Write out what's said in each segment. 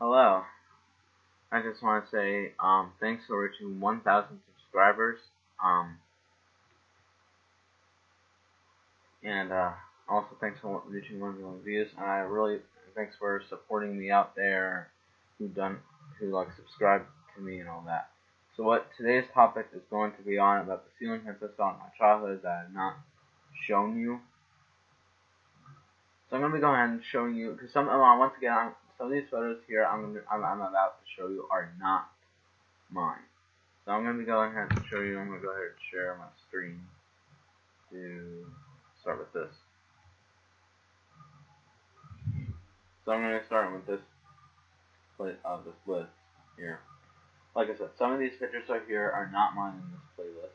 Hello. I just want to say thanks for reaching 1,000 subscribers. Um, and also thanks for reaching 1 million views. And I really thanks for supporting me out there who subscribe to me and all that. So what today's topic is going to be on about the ceiling hints I saw in my childhood that I have not shown you. So I'm going to be going ahead and showing you because once again some of these photos here I'm about to show you are not mine. So I'm going to be going ahead and show you. I'm going to go ahead and share my screen to start with this. So I'm going to start with this list here. Like I said, some of these pictures right here are not mine in this playlist.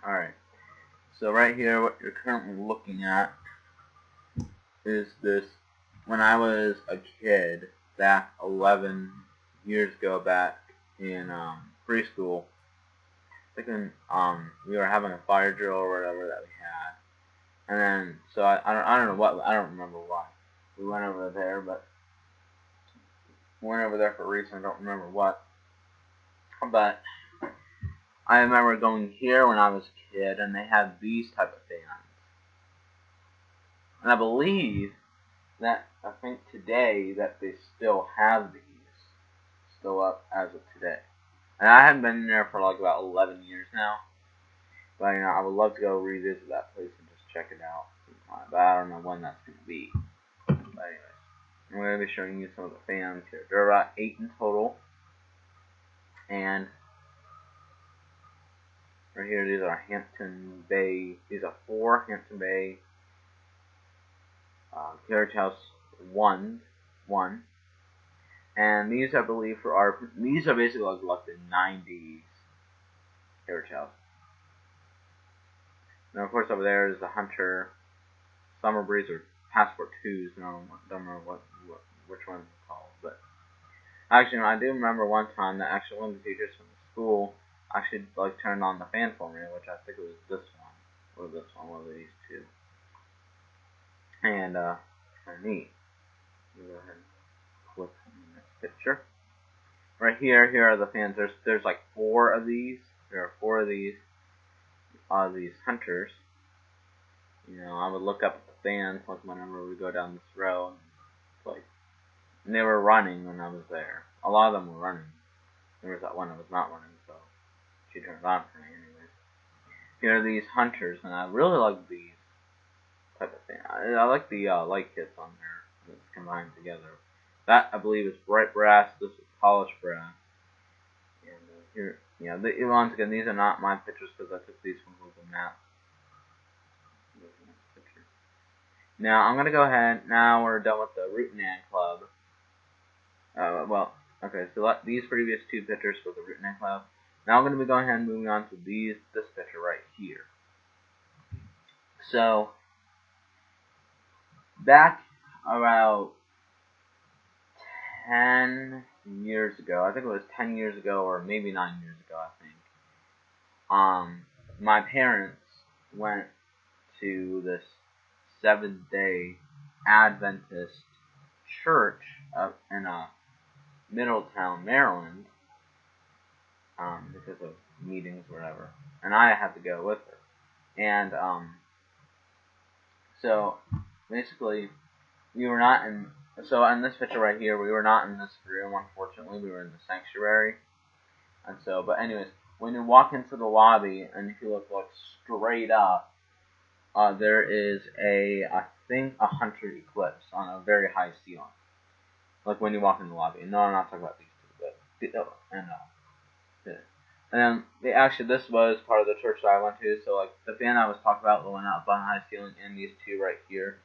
Alright, so right here what you're currently looking at is this when I was a kid back 11 years ago back in preschool. I think we were having a fire drill or whatever that we had. And then, so I don't know what, I don't remember why. We went over there, but we went over there for a reason, I don't remember what. But I remember going here when I was a kid, and they had these type of fans. And I believe that, I think today, that they still have these still up as of today. And I haven't been in there for like about 11 years now. But, you know, I would love to go revisit that place and just check it out sometime. But I don't know when that's going to be. But anyways, I'm going to be showing you some of the fans here. There are about 8 in total. And right here, these are Hampton Bay. These are 4 Hampton Bay Carriage House 1. And these, I believe, these are basically like the 90s Carriage House. Now, of course, over there is the Hunter Summer Breeze or Passport 2s. I don't remember which one it's called. But actually, I do remember one time that actually one of the teachers from the school actually like turned on the fan for me, which I think it was this one, or this one of these two. And kind of neat. Let me go ahead and click on the next picture. Right here are the fans. There's like 4 of these. There are 4 of these Hunters. You know, I would look up at the fans like whenever we go down this road. And they were running when I was there. A lot of them were running. There was that one that was not running, so she turned on for me anyways. Here are these Hunters, and I really like these type of thing. I like the light kits on there. And it's combined together. That, I believe, is bright brass. This is polished brass. And here, yeah, once again, these are not my pictures because I took these from Google Maps. Now, I'm going to go ahead. Now we're done with the Rootenanny Club. Okay, so these previous 2 pictures for the Rootenanny Club. Now I'm going to be going ahead and moving on to this picture right here. So, back about 10 years ago, I think it was 10 years ago or maybe 9 years ago, I think, my parents went to this Seventh-day Adventist church up in Middletown, Maryland, because of meetings or whatever, and I had to go with her. And so basically, we were not in. So in this picture right here, we were not in this room. Unfortunately, we were in the sanctuary. And so, but anyways, when you walk into the lobby and if you look like straight up, there is I think a Hunter Eclipse on a very high ceiling. Like when you walk in the lobby. No, I'm not talking about these two, but and then this was part of the church that I went to. So like the fan I was talking about, the one up on high ceiling, and these 2 right here,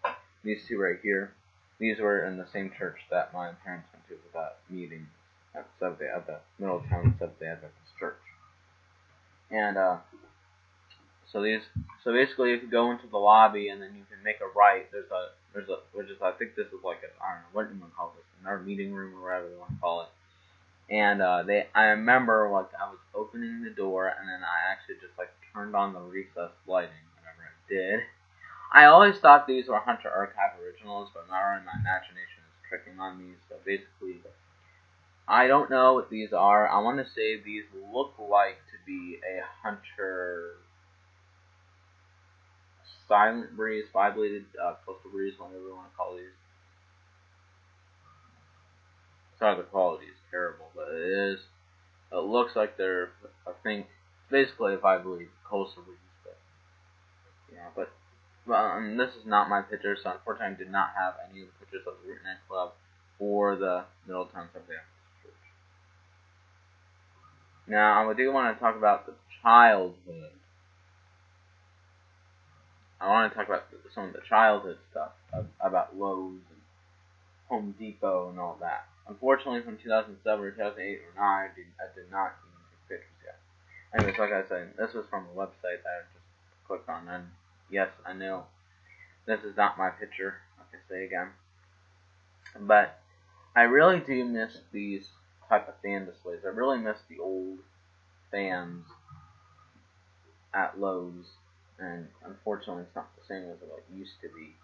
these were in the same church that my parents went to for that meeting at the Middletown Seventh-day Adventist Church. And so basically, if you go into the lobby and then you can make a right, I think this is like I don't know what you want to call this, in our meeting room or whatever you want to call it. And I remember like I was opening the door, and then I actually just like turned on the recessed lighting whenever I did. I always thought these were Hunter Archive originals, but not really. My imagination is tricking on me. So basically, I don't know what these are. I want to say these look like to be a Hunter Silent Breeze, five-bladed Coastal Breeze, whatever you want to call these. Sorry, the quality is terrible, but it is. It looks like they're, I think, basically a five-blade Coastal Breeze. But yeah, but well, this is not my picture, so unfortunately I did not have any of the pictures of the Root Night Club or the Middletown Subbaptist Church. Now, I do want to talk about the childhood. I want to talk about some of the childhood stuff about Lowe's and Home Depot and all that. Unfortunately, from 2007 or 2008 or 9, I did not even take pictures yet. Anyways, like I said, this was from a website that I just clicked on, and yes, I know this is not my picture, like I say again. But I really do miss these type of fan displays. I really miss the old fans at Lowe's, and unfortunately it's not the same as it used to be.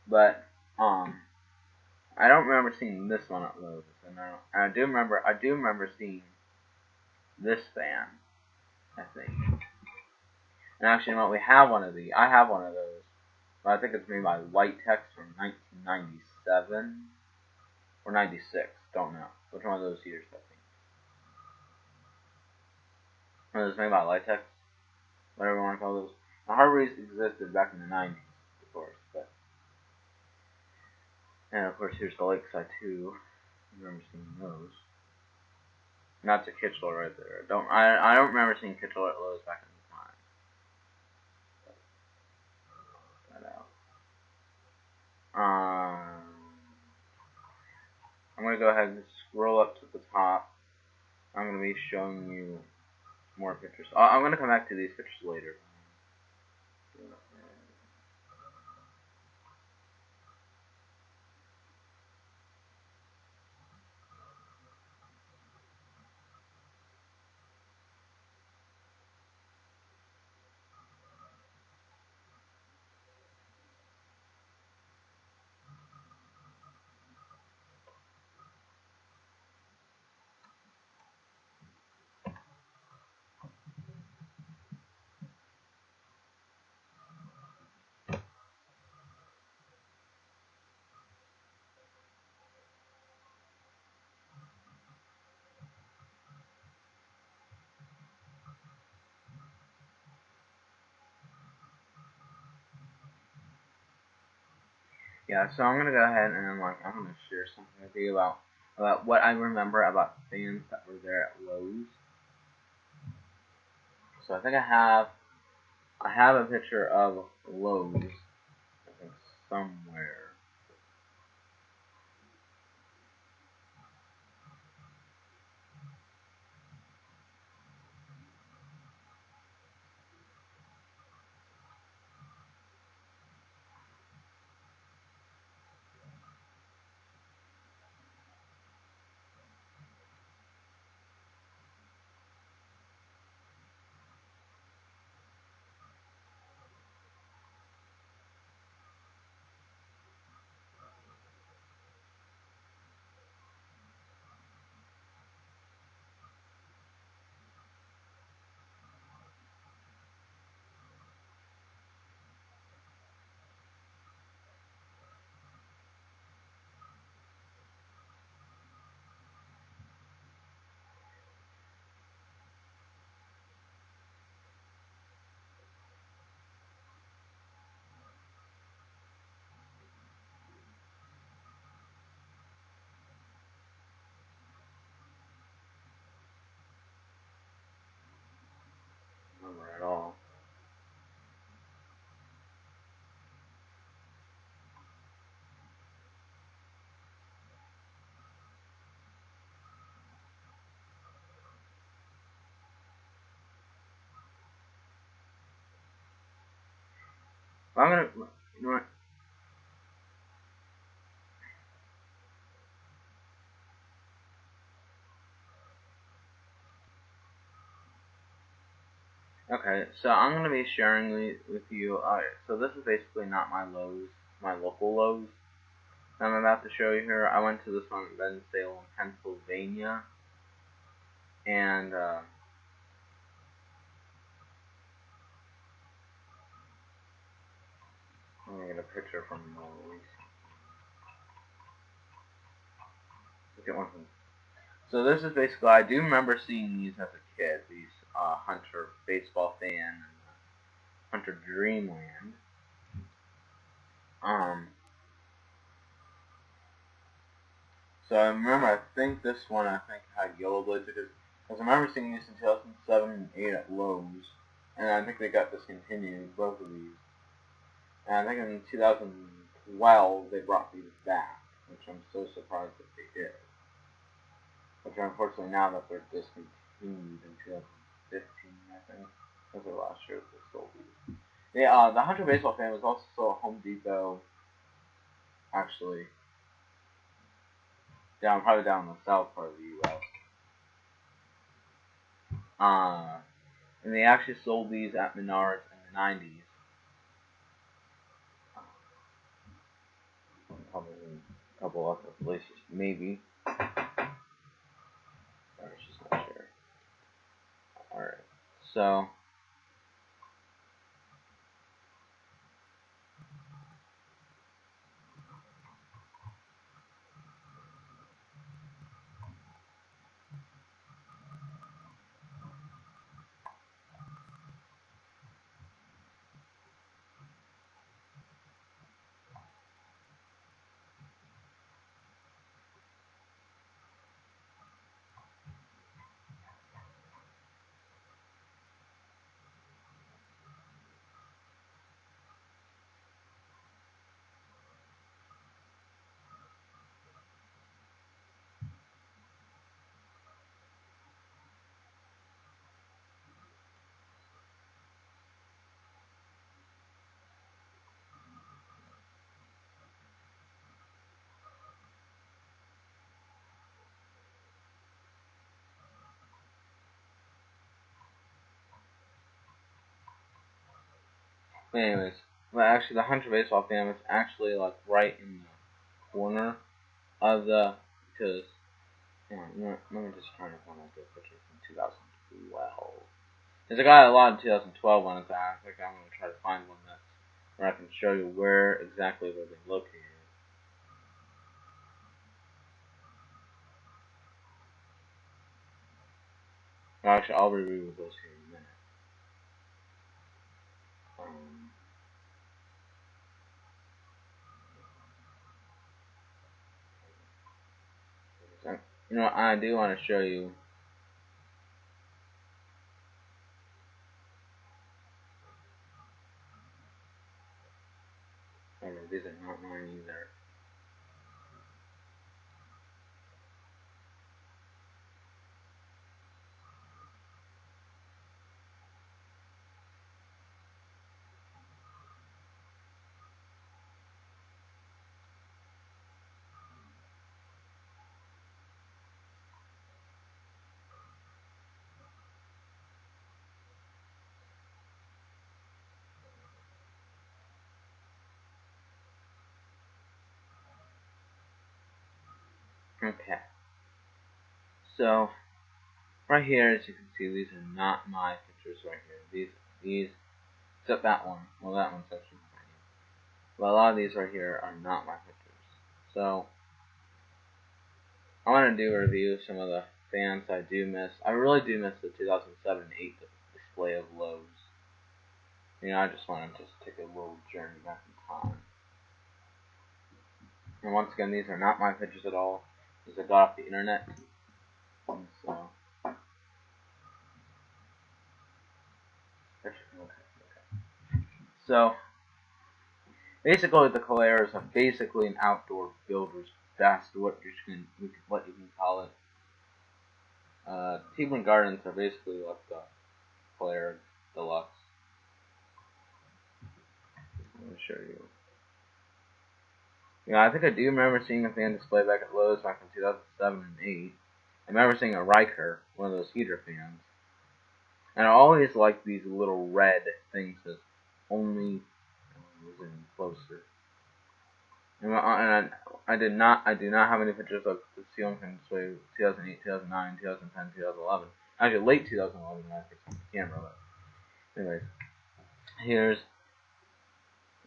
But I don't remember seeing this one at Lowe's, and I do remember seeing this fan, I think. And actually, you know what? We have one of these. I have one of those. But I think it's made by Litex from 1997 or 96. Don't know which one of those years. I think it was made by Litex, whatever you want to call those. The Harveys existed back in the 90s, of course, but and of course here's the Lakeside too. I remember seeing those. That's a Kitchell right there. I don't remember seeing Kitchell at Lowe's back in the time. That out. I'm gonna go ahead and scroll up to the top. I'm gonna be showing you more pictures. I'm gonna come back to these pictures later. Yeah, so I'm gonna go ahead and I'm gonna share something with you about what I remember about the fans that were there at Lowe's. So I think I have a picture of Lowe's, I think somewhere. I don't remember at all. But I'm gonna, you know what? Okay, so I'm going to be sharing with you, so this is basically not my Lowe's, my local Lowe's that I'm about to show you here. I went to this one in Bensalem, Pennsylvania, and, let me get a picture from Lowe's. Let's get one from. So this is basically, I do remember seeing these as a kid, these, Hunter Baseball Fan and Hunter Dreamland. So I remember, I think this one, had Yellow Blades, because I remember seeing these in 2007 and 8 at Lowe's, and I think they got discontinued, both of these. And I think in 2012 they brought these back, which I'm so surprised that they did. Which unfortunately now that they're discontinued in 2015, I think. That was the last year that they sold these. Yeah, the Hunter Baseball Fan was also sold at Home Depot, actually, probably down in the south part of the U.S. And they actually sold these at Menards in the 90s. Probably a couple other places, maybe. Or it's just not sure. Alright, so. Anyways, but actually the Hunter Baseball Fan was actually like right in the corner of the, because, let me just try to find a good picture from 2012. Because I got a lot in 2012 on it, I think I'm going to try to find one that's where I can show you where exactly where they're located. Well, actually, I'll review those here in a minute. So, you know, I do want to show you. Okay, these are not mine either. Okay. So, right here, as you can see, these are not my pictures right here. These, except that one. Well, that one's actually mine. But a lot of these right here are not my pictures. So, I want to do a review of some of the fans I do miss. I really do miss the 2007 and 8 display of Lowe's. You know, I just want to take a little journey back in time. And once again, these are not my pictures at all. These I got off the internet. And so, So, basically, the Caleras are basically an outdoor builder's best, what you can call it. Teebling Gardens are basically like the Calera Deluxe. Let me show you. Yeah, I think I do remember seeing a fan display back at Lowe's back in 2007 and 8. I remember seeing a Riker, one of those heater fans. And I always like these little red things that only closer. And I do not have any pictures of the Seal Pen display 2008, 2009, 2010, 2011. Actually, late 2011 when I fixed the camera. But anyways,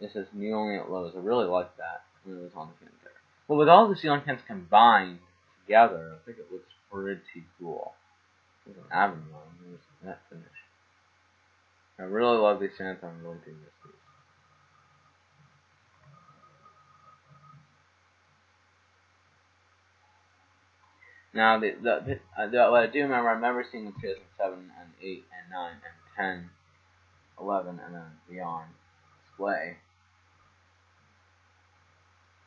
it says new only at Lowe's. I really like that when it was on the Pentair. But with all the ceiling pins combined together, I think it looks pretty cool. There's an avenue on it. There's that finish. I really love these fans. I'm really doing this. Now, what I do remember, I remember seeing the 2007 and 8 and 9 and 10, 11, and then beyond display.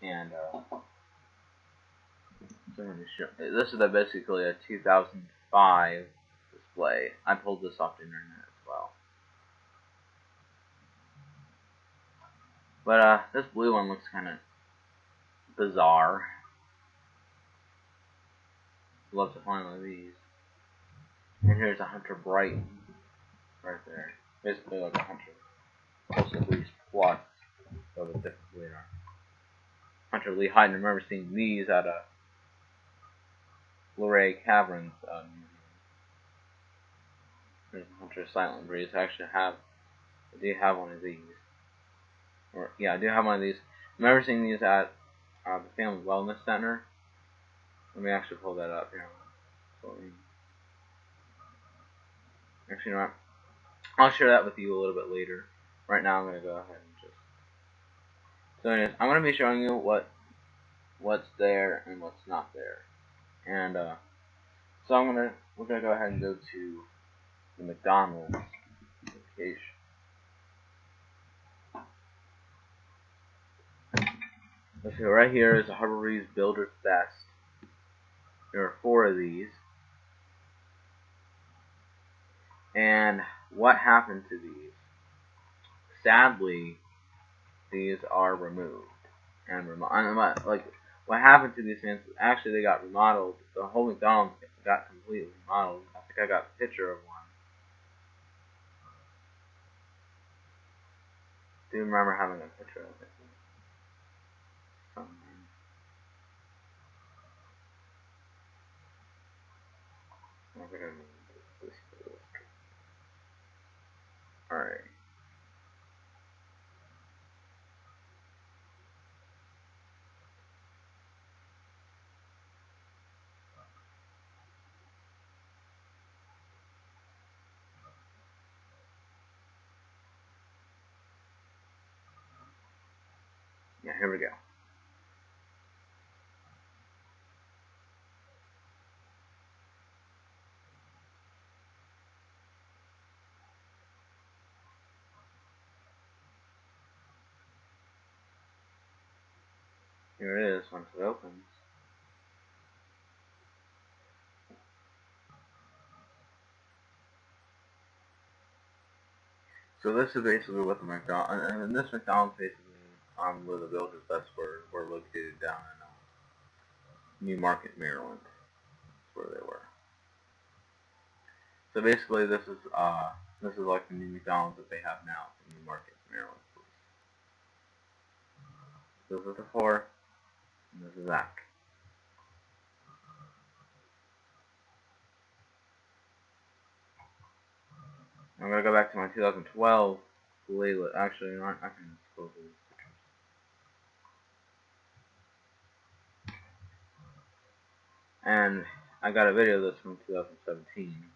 And, this is basically a 2005 display. I pulled this off the internet as well. But, this blue one looks kind of bizarre. Love to find one of these. And here's a Hunter Bright right there. Basically like a Hunter Pulsar Breeze Plus, but with different radar. Hunter Lee Hyde. I remember seeing these at a Luray Caverns museum. There's a Hunter Silent Breeze. I do have one of these. I do have one of these. I remember seeing these at the Family Wellness Center. Let me actually pull that up here. Actually, you know what? I'll share that with you a little bit later. Right now, I'm going to go ahead and just... So anyways, I'm going to be showing you what's there and what's not there. And, so we're going to go ahead and go to the McDonald's location. Let's see, right here is a Harbor Breeze Builder's Best. There are 4 of these. And what happened to these? Sadly, these are removed. And what happened to these fans? Actually, they got remodeled. The whole McDonald's got completely remodeled. I think I got a picture of one. I do remember having a picture of it. Alright. Yeah, here we go. Here it is once it opens. So this is basically what the McDonald's, and this McDonald's basically where the Builders Best were located down in New Market, Maryland. That's where they were. So basically, this is like the new McDonald's that they have now in New Market, Maryland. This is the 4, and this is that. I'm gonna go back to my 2012 playlist. Actually, I can scroll through these pictures. And I got a video of this from 2017.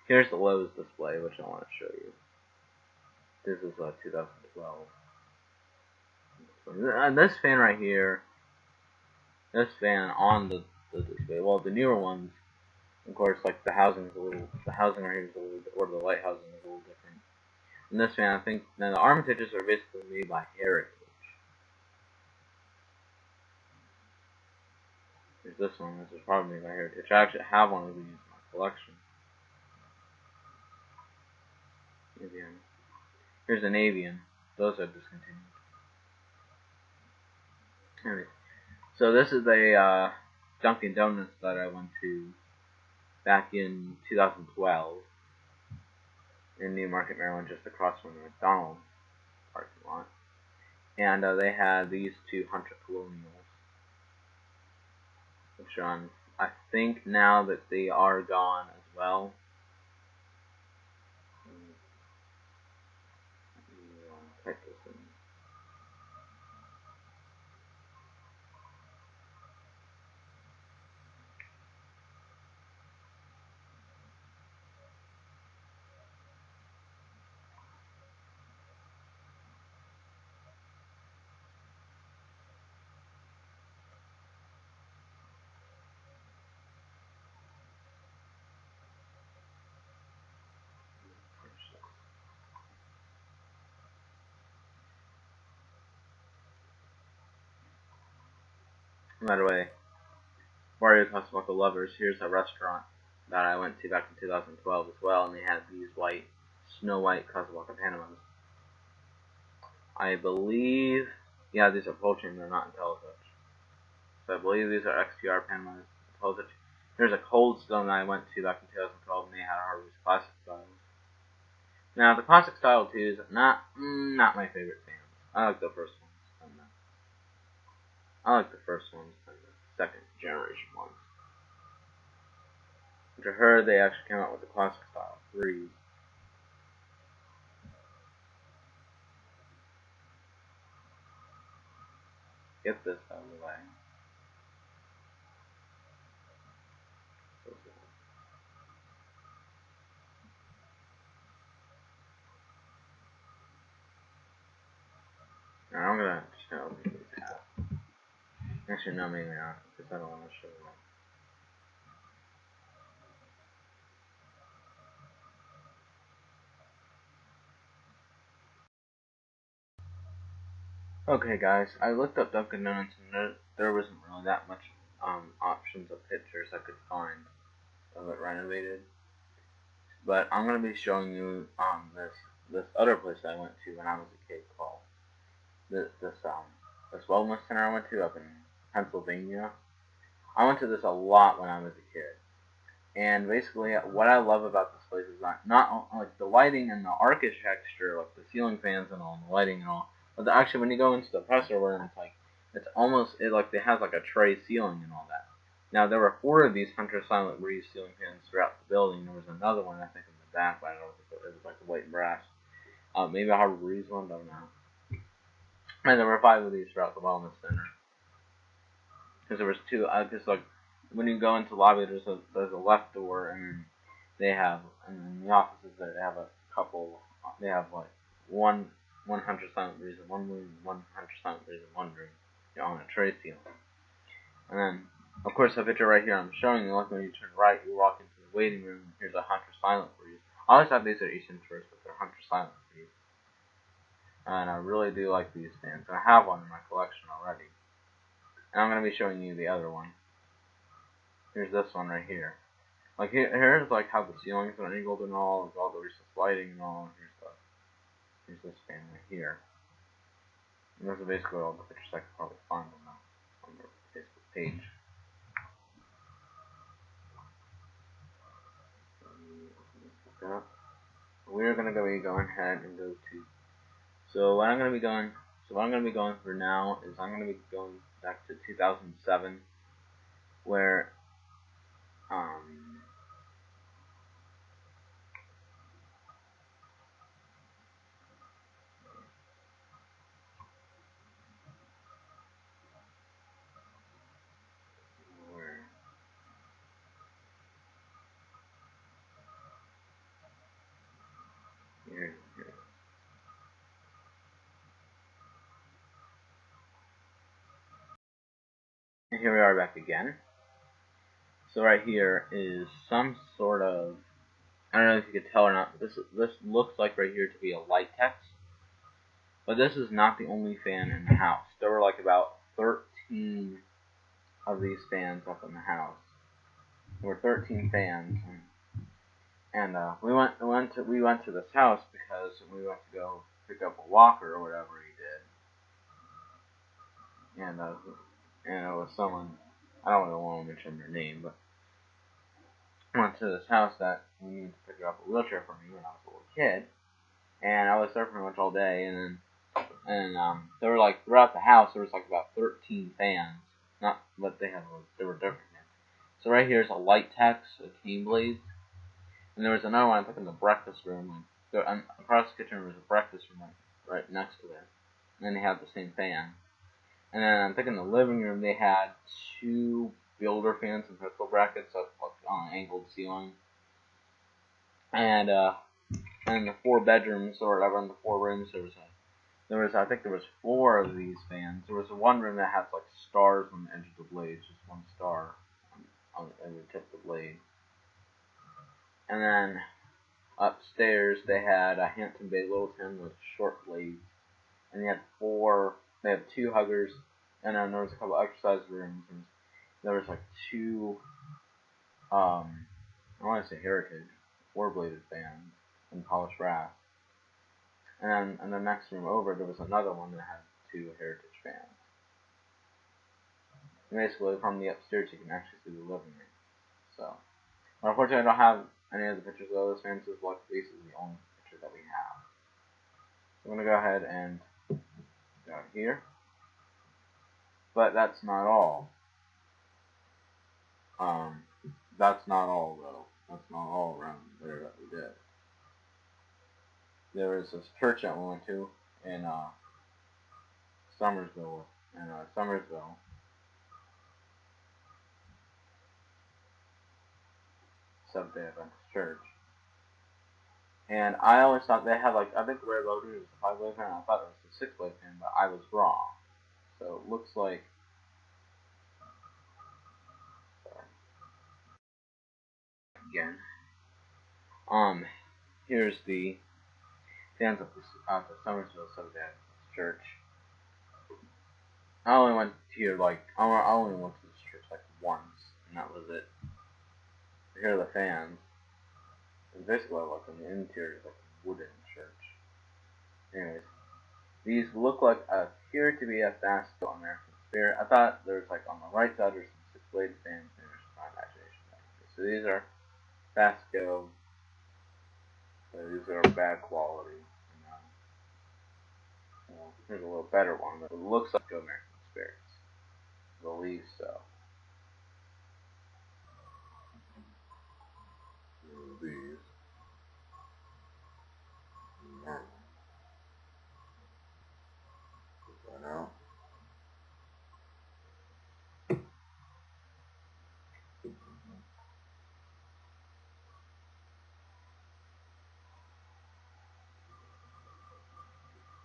Here's the Lowe's display, which I want to show you. This is 2012. And this fan right here, this fan on the display. Well, the newer ones, of course, like the housing right here is a little, or the light housing is a little different. And this fan, I think, now the Armitages are basically made by Heritage. There's this one, this is probably made by Heritage. I actually have one of these in my collection. Avian. Here's an Avian. Those are discontinued. Anyways, so this is a Dunkin' Donuts that I went to back in 2012 in New Market, Maryland, just across from the McDonald's parking lot. And they had these two Hunter Colonials, which I think now that they are gone as well. Type this in. By the way, Mario Casablanca lovers, here's a restaurant that I went to back in 2012 as well, and they had these Snow White Casablanca Panamas. I believe, yeah, these are poultry and they're not IntelliTouch. So I believe these are XTR Panamas. IntelliTouch. There's a Cold Stone that I went to back in 2012, and they had Harvey's Classic Styles. Now, the Classic Style 2s, not my favorite fans. I like the first ones. I like the first ones and the second generation ones. Which I heard they actually came out with the Classic Style 3s. Get this out of the way. Now I'm gonna just open the tab. Actually, no, maybe not, because I don't want to show that. Okay, guys, I looked up Dunkin' Donuts and there wasn't really that much options of pictures I could find of it renovated. But I'm gonna be showing you this other place I went to when I was a kid called this wellness center I went to up in Pennsylvania. I went to this a lot when I was a kid. And basically, what I love about this place is not like the lighting and the architecture, like the ceiling fans and all, and the lighting and all. But actually, when you go into the presser room, it's almost like it has like a tray ceiling and all that. Now there were 4 of these Hunter Silent Breeze ceiling fans throughout the building. There was another one I think in the back, but I don't know if it was like the white and brass. Maybe a Harbor Breeze one, don't know. And there were 5 of these throughout the wellness center. Because there was 2. Just like when you go into the lobby, there's a left door, and they have, and in the offices there, they have a couple. They have like one Hunter Silent Breeze in one room, one Hunter Silent Breeze in one room, on a tray ceiling. And then, of course, the picture right here I'm showing you. Like when you turn right, you walk into the waiting room. Here's a Hunter Silent Breeze. I always thought these are Eastern Tourists, but they're Hunter Silent Breeze. And I really do like these fans. I have one in my collection already. And I'm going to be showing you the other one. Here's this one right here. Like here's like how the ceilings are angled and all, with all the recessed lighting and all. Here's this fan right here. And those are basically all the pictures I could probably find on the Facebook page. We're gonna be going ahead and go to. So what I'm gonna be going for now is I'm gonna be going back to 2007, where here. And here we are back again. So right here is some sort of, I don't know if you could tell or not, but this looks like right here to be a Litex. But this is not the only fan in the house. There were like about 13 of these fans up in the house. There were 13 fans, and we went to this house because we went to go pick up a walker or whatever he did. And it was someone, I don't want to mention their name, but went to this house that we needed to pick up a wheelchair for me when I was a little kid, and I was there pretty much all day, and there were like throughout the house there was like about 13 fans, not what they had, there were different fans. So right here is a Light-Tex, a Cane Blades, and there was another one I think in the breakfast room. Like, across the kitchen there was a breakfast room right next to it, and then they had the same fan. And then I think in the living room they had 2 builder fans and pistol brackets up on an angled ceiling. And in the 4 bedrooms or whatever, in the 4 rooms, I think there was 4 of these fans. There was one room that has like stars on the edge of the blades, just 1 star on the tip of the blade. And then upstairs they had a Hampton Bay Littleton with short blades, and they had 2 huggers, and then there was a couple exercise rooms, and there was like 2 I want to say Heritage 4-bladed fans and polished brass. And then in the next room over, there was another one that had 2 Heritage fans. And basically, from the upstairs, you can actually see the living room. So, but unfortunately, I don't have any of the pictures of those fans. This is like basically the only picture that we have. So I'm gonna go ahead and go here. But that's not all. That's not all though. That's not all around there that we did. There was this church that we went to in Summersville, Seventh-day Adventist Church. And I always thought they had like, I think the red logo was a 5-blade fan. I thought it was a 6-blade fan, but I was wrong. So it looks like, again, here's the fans of the Summersville Seventh-day Adventist Church. I only went here like, I only went to this church like once, and that was it. Here are the fans. And basically, like in the interior, like a wooden church. Anyways, these appear to be a Fastco American Spirit. I thought there was like on the right side there's some 6-bladed fans, and there's my imagination. So these are Fastco. So these are bad quality. Here's a little better one that looks like American Spirits. I believe so. These. Out.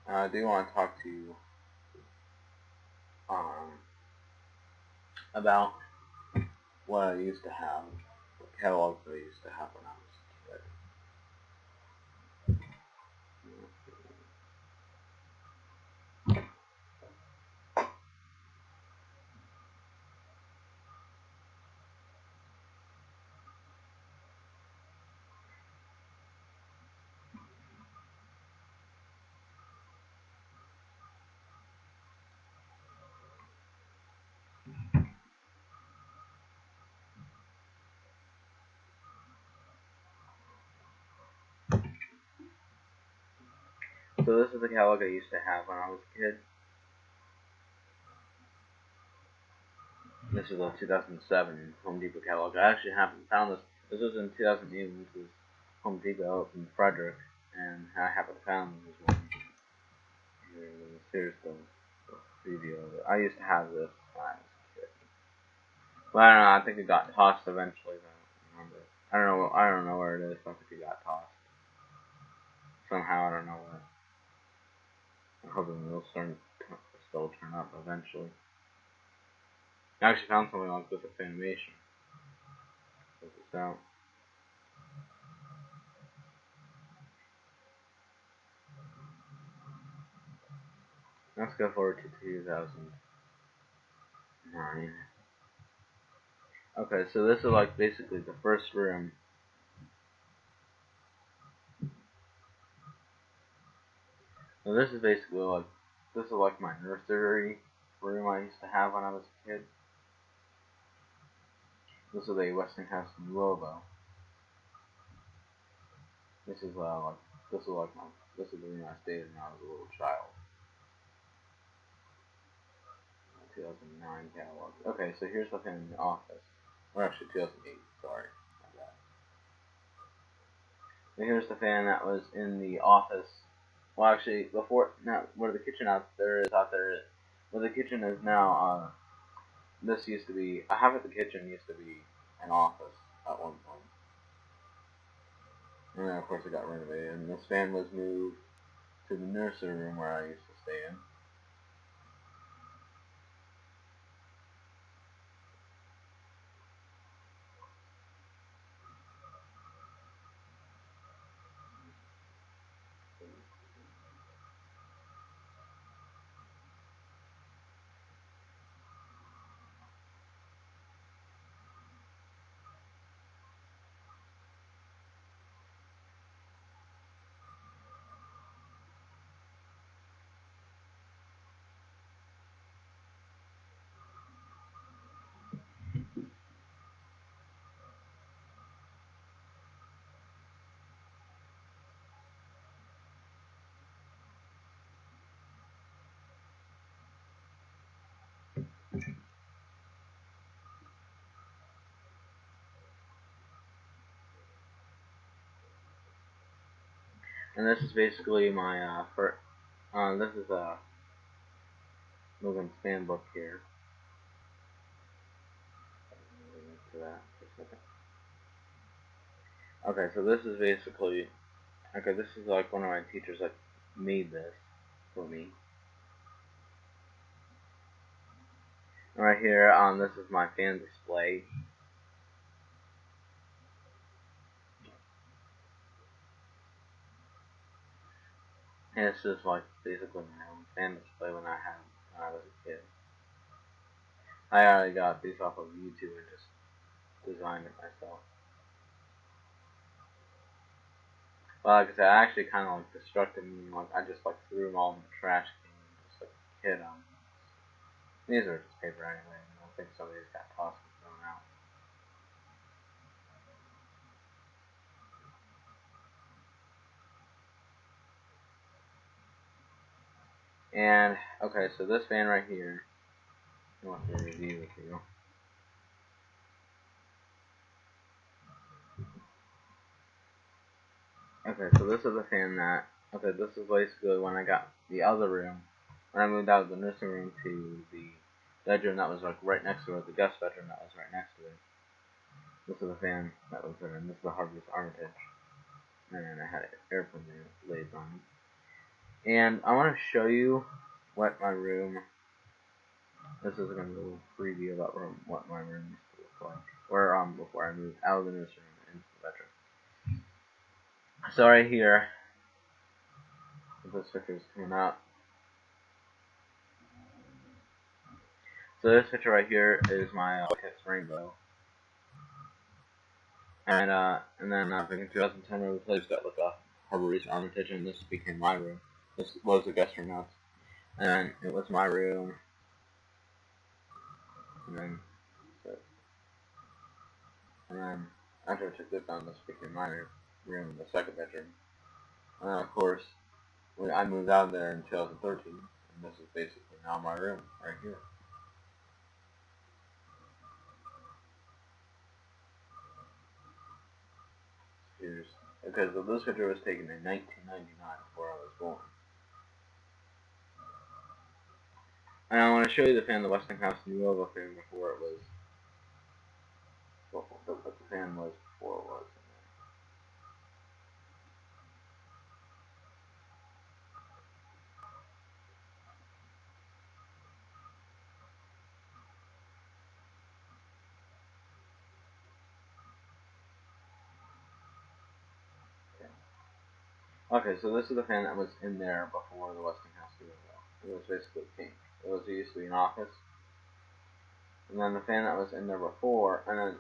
I do want to talk to you about what I used to have, what catalogs I used to have when I was a kid. So this is the catalog I used to have when I was a kid. This is a 2007 Home Depot catalog. I actually haven't found this. This was in 2008. This was Home Depot in Frederick, and I haven't found this one. Here's the preview of it. I used to have this when I was a kid. But I don't know. I think it got tossed eventually. I don't remember. I don't know where it is. I think it got tossed somehow. I don't know where. I'm hoping it'll still turn up eventually. I actually found something like this at Fanimation. Check this out. Let's go forward to 2009. Okay, so this is like basically the first room. So this is basically like, my nursery room I used to have when I was a kid. This is a Westinghouse Nuovo. This is like this is like my this is the room I stayed in when I was a little child. 2009 catalog. Okay, so here's the fan in the office. Or actually 2008, sorry. And here's the fan that was in the office. Well, actually, before, now, where the kitchen out there, where the kitchen is now, this used to be, half of the kitchen used to be an office at one point. And then, of course, it got renovated, and this fan was moved to the nursery room where I used to stay in. And this is basically my, this is a Logan's fan book here. Okay, so this is basically, okay, this is like one of my teachers like made this for me. And right here, this is my fan display. And it's just like basically my own fan display when I was a kid. I already got these off of YouTube and just designed it myself. Well, like I said, I actually kind of like destructed them. Like I just like threw them all in the trash can, just like a kid. These are just paper anyway. I don't think some of these got tossed and thrown out. And okay, so this fan right here, I want to review with you. Okay, so this is a fan that, okay, this is basically when I got the other room, when I moved out of the nursing room to the bedroom that was like right next to it, the guest bedroom that was right next to it. This is the fan that was there, and this is the Harvey's Armitage. And I had an airplane laid on it. And I want to show you what my room, this is going to be a little preview about what my room used to look like. Where, before I moved out of the nursing room into the bedroom. So right here, this picture is coming out. So this picture right here is my Kiss Rainbow. And then I think in 2010 I replaced that with a Harvey's Armitage, and this became my room. This was the guest room now. And it was my room. And then after I took this down, this became my room, the second bedroom. And then of course, I moved out of there in 2013, and this is basically now my room right here. Here's because this picture was taken in 1999, before I was born. And I want to show you the fan, the Westinghouse Nuova fan before it was, what the fan was before it was. Okay, so this is the fan that was in there before the Westinghouse Nuova. It was basically pink. It used to be an office. And then the fan that was in there before, and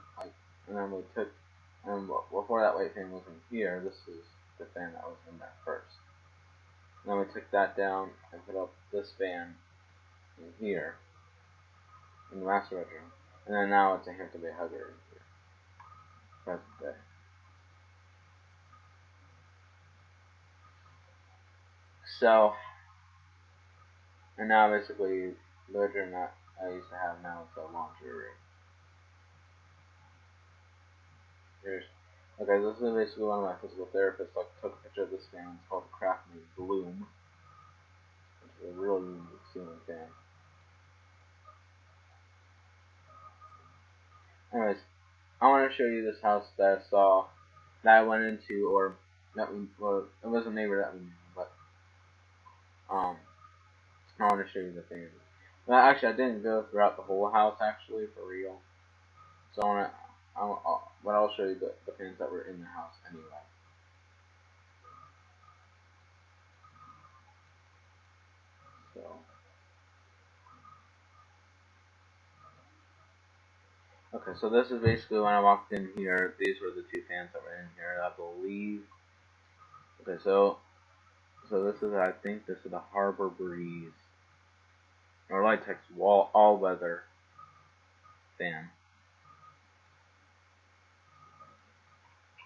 then we took, and before that white fan was in here, this is the fan that was in there first. And then we took that down and put up this fan in here, in the master bedroom. And then now it's a Hampton Bay Hugger in here. Present day. So, and now basically the bedroom that I used to have now is a laundry room. Here's okay. This is basically one of my physical therapists. Like took a picture of this fan. It's called the Craft Made Bloom. It's a really unique ceiling fan. Anyways, I want to show you this house that I saw, that I went into, or that we, well, it was a neighbor that we knew, but I want to show you the thing. Well, actually, I didn't go throughout the whole house, actually, for real. So but I'll show you the things that were in the house anyway. So, okay, so this is basically when I walked in here. These were the two fans that were in here, I believe. Okay, so this is, I think this is the Harbor Breeze, or Litex all-weather fan.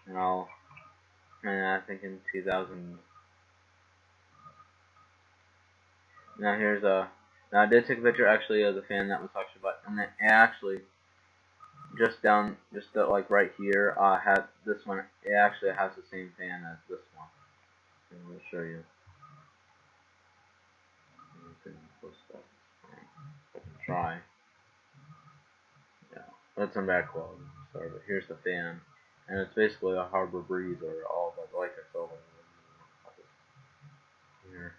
And I think in 2000. Now here's now I did take a picture actually of the fan that was actually, but and it actually just like right here, had this one. It actually has the same fan as this one. And I'll show you. I can try. Yeah, that's in back quality. Sorry, but here's the fan, and it's basically a Harbor Breeze or all the like I told here.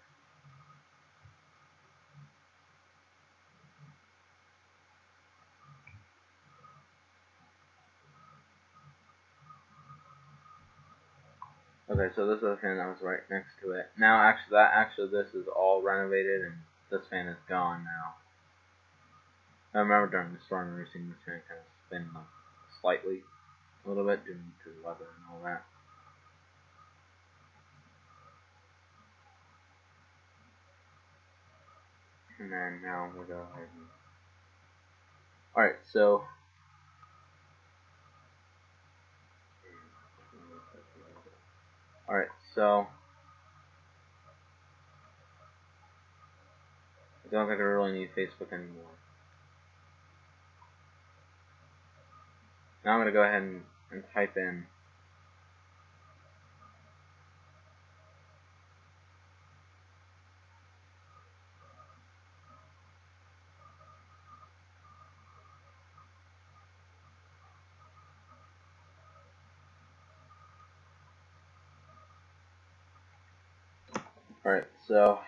Okay, so this is the fan that was right next to it. Now, actually, this is all renovated, and this fan is gone now. I remember during the storm, we were seeing this fan kind of spin slightly, a little bit, due to the weather and all that. And then now we'll go ahead and... Alright, so... Alright, so... I don't think I really need Facebook anymore. Now I'm going to go ahead and type in... Alright, so...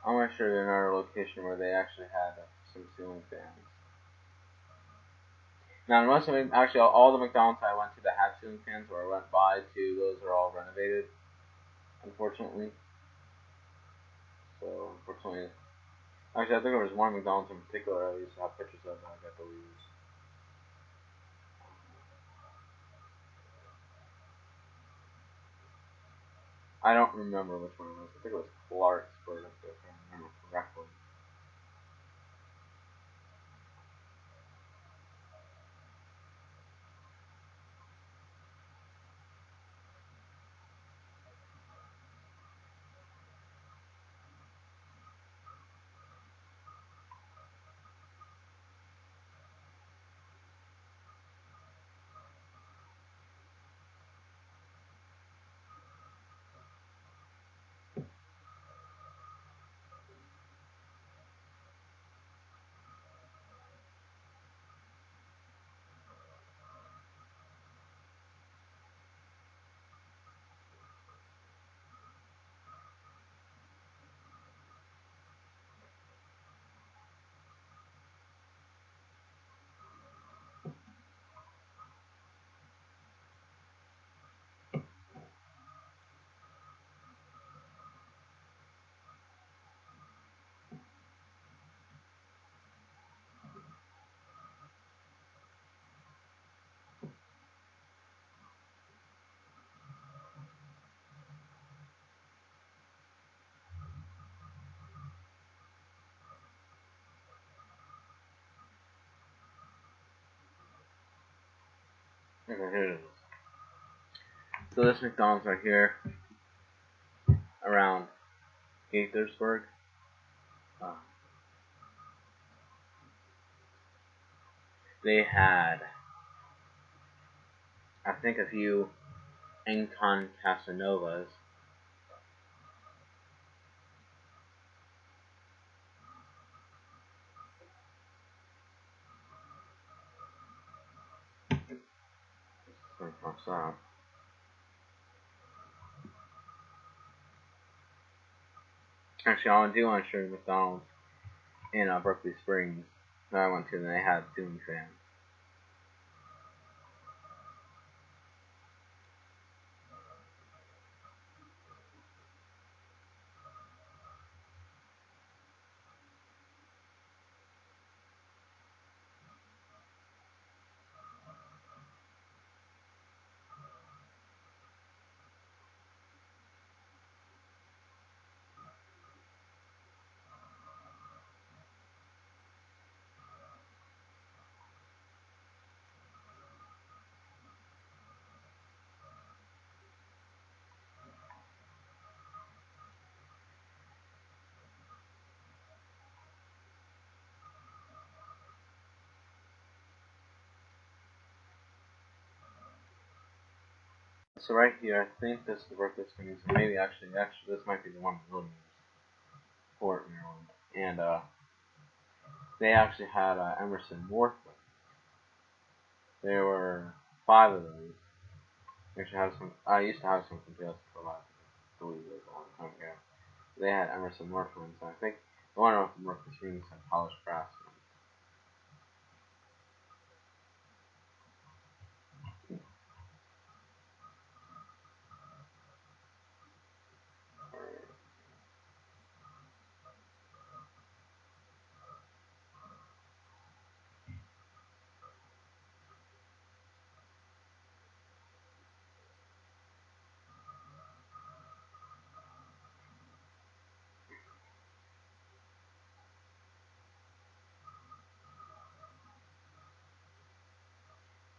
I want to show you another location where they actually had some ceiling fans. Now, most of them, actually, all the McDonald's I went to that had ceiling fans, or I went by to, those are all renovated, unfortunately. So, unfortunately, actually, I think there was one McDonald's in particular I used to have pictures of that I got to lose. I don't remember which one it was. I think it was Clark's, but if I remember correctly. Okay, here it is. So this McDonald's right here, around Gaithersburg. Uh, they had, I think, a few Incon Casanovas. Actually, I do want to show you McDonald's in Berkeley Springs that I went to, and they had ceiling fans. So right here, I think this is the Berkeley Springs, or maybe actually, this might be the one in Williams, Fort Maryland, and they actually had Emerson Northland. There were 5 of those. Actually, I used to have some from just for like, I believe it was a long time ago. They had Emerson Northland, so I think the one off the Berkeley Springs had polished brass.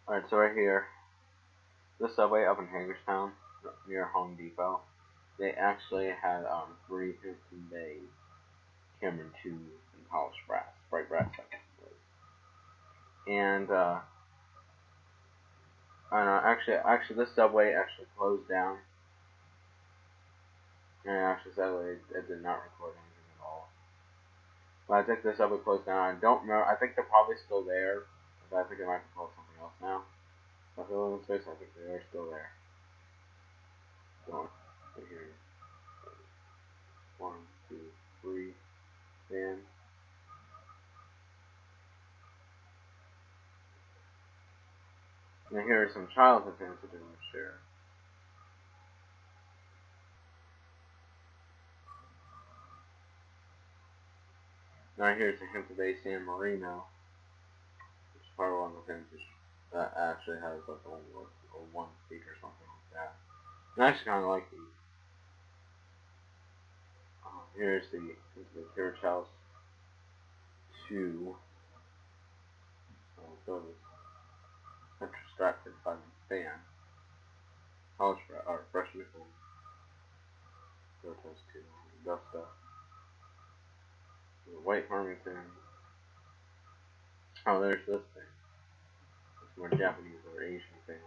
Alright, so right here, the subway up in Hagerstown, near Home Depot, they actually had 3 Hampton Bay Cameron 2 and polished brass, bright brass, and I don't know, actually, this subway actually closed down, and actually, sadly, it did not record anything at all. But I think this subway closed down. I don't remember. I think they're probably still there, but I think it might be called something else now. But if in space, I think they are still there. So, here, 1, 2, 3, then. Now here are some childhood fans that didn't share. Now here's the Hampton Bay San Marino, which is part of one of the fans that actually has like a 1 feet or something like that. And I actually kind of like these. Here's the Carriage House 2. So it's extracted by the fan. College or freshman from Carriage House 2. Augusta. White Farmington. Oh, there's this thing. It's more Japanese or Asian thing.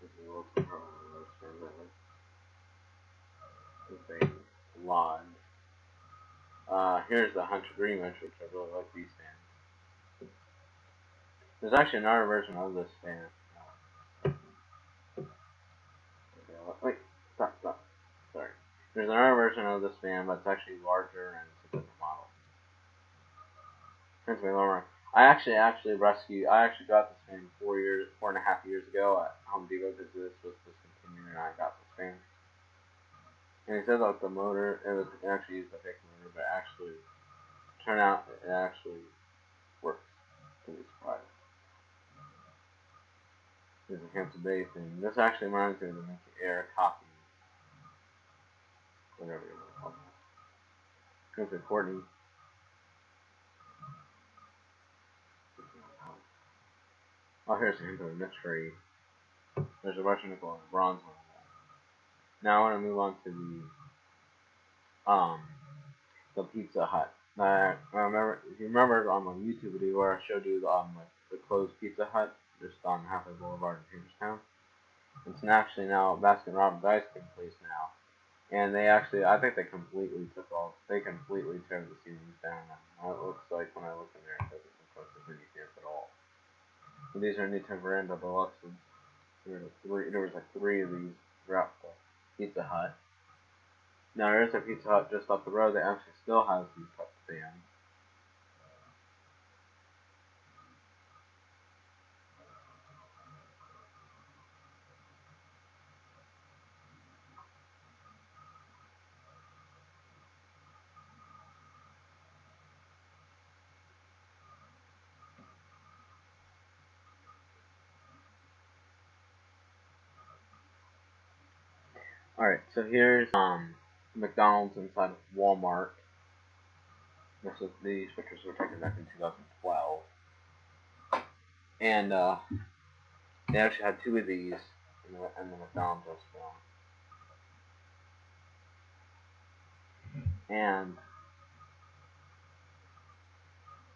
This is a little too hard to understand that. This thing. Lodge. Here's the Hunter Greenwich, which I really like these fans. There's actually another version of this fan. Wait, stop. Sorry. There's another version of this fan, but it's actually larger and it's a different model. Here's my lower. I actually got this fan 4.5 years ago at Home Depot because this was discontinued and I got this fan. And he said that the motor, it actually used a fake motor, but actually, turned out it actually works. To be surprised. There's a Hampton Bay thing. This actually reminds me of the Mickey Air coffee. Whatever you want to call it. Here's a Courtney. Oh, here's the info mystery. There's a Russian nickel and a bronze one. Now I want to move on to the Pizza Hut. I remember, if you remember on my YouTube video where I showed you like the closed Pizza Hut just on Halfway Boulevard in Hagerstown. It's actually now Baskin Robbins ice cream place now, and they actually, I think they completely completely turned the ceilings down. And it looks like when I look in there, it doesn't look like there's any dip at all. And these are new Temperando Deluxes. There was like three of these throughout the Pizza Hut. Now there's a Pizza Hut just up the road that actually still has these type of fans. Alright, so here's McDonald's inside of Walmart. These pictures were taken back in 2012. And they actually had two of these in the McDonald's restaurant. And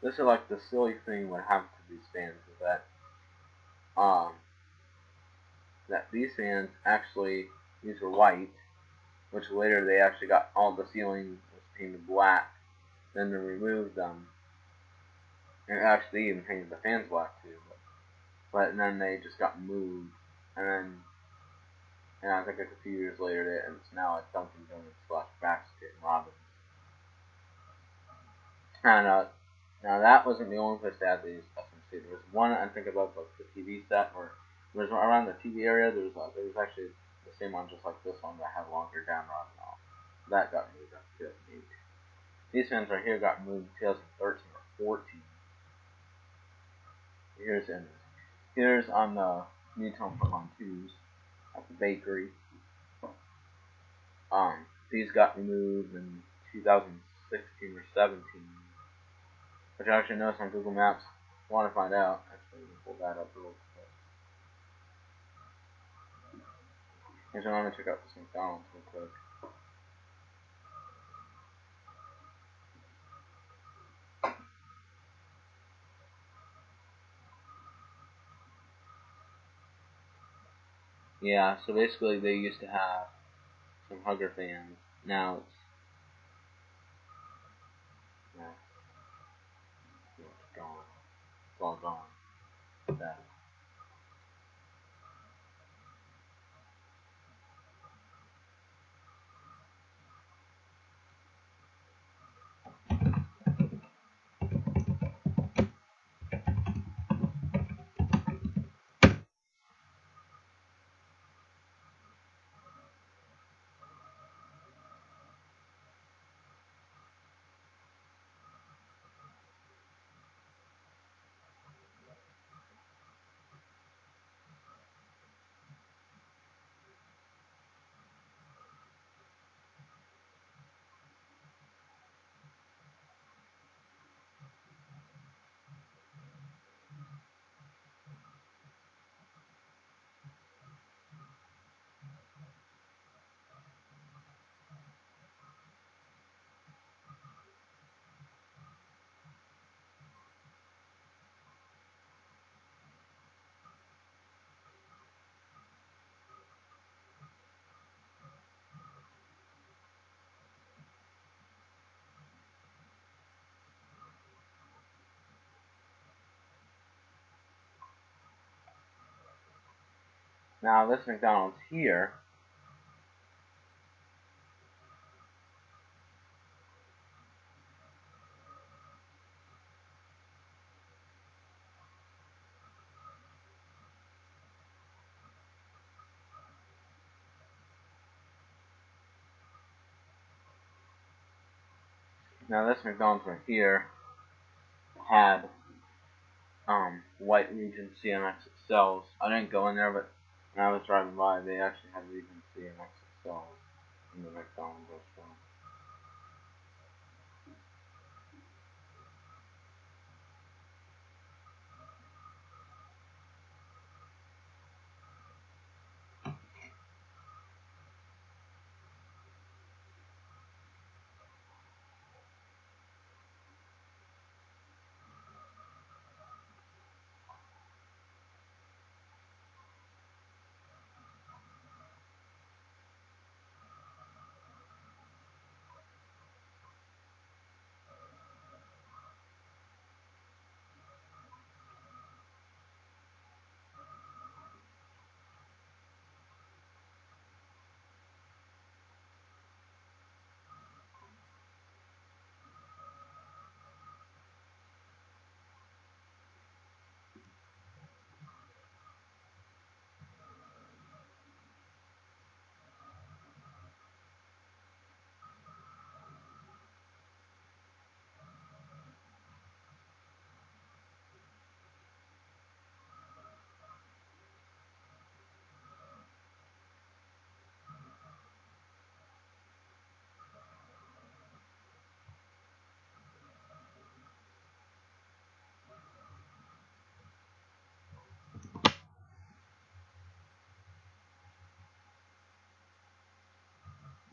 this is like the silly thing what happened to these fans is um that these fans actually, these were white, which later they actually got, all the ceiling was painted black. Then they removed them, and actually even painted the fans black too. But then they just got moved, and I think like a few years later, and it's now at Dunkin' Donuts / Basket Robbins. And now that wasn't the only place that had these SMC. There was one I think about like the TV set, or there was around the TV area. There was actually the same one just like this one that had longer down rod and all. That got moved up in 2008. These fans right here got moved in 2013 or 14. Here's on the new Tone Put on 2s at the bakery. These got removed in 2016 or 17, which I actually noticed on Google Maps. Want to find out? Actually, we'll pull that up real quick. Here's what I'm gonna check out this McDonald's real quick. Yeah, so basically they used to have some Hugger fans. Now it's gone. It's all gone. That. Now this McDonald's here. Now this McDonald's right here had White Regency and XXLs. I didn't go in there, but when I was driving by, they actually had Regency and XXLs in the McDonald's restaurant.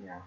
Yeah.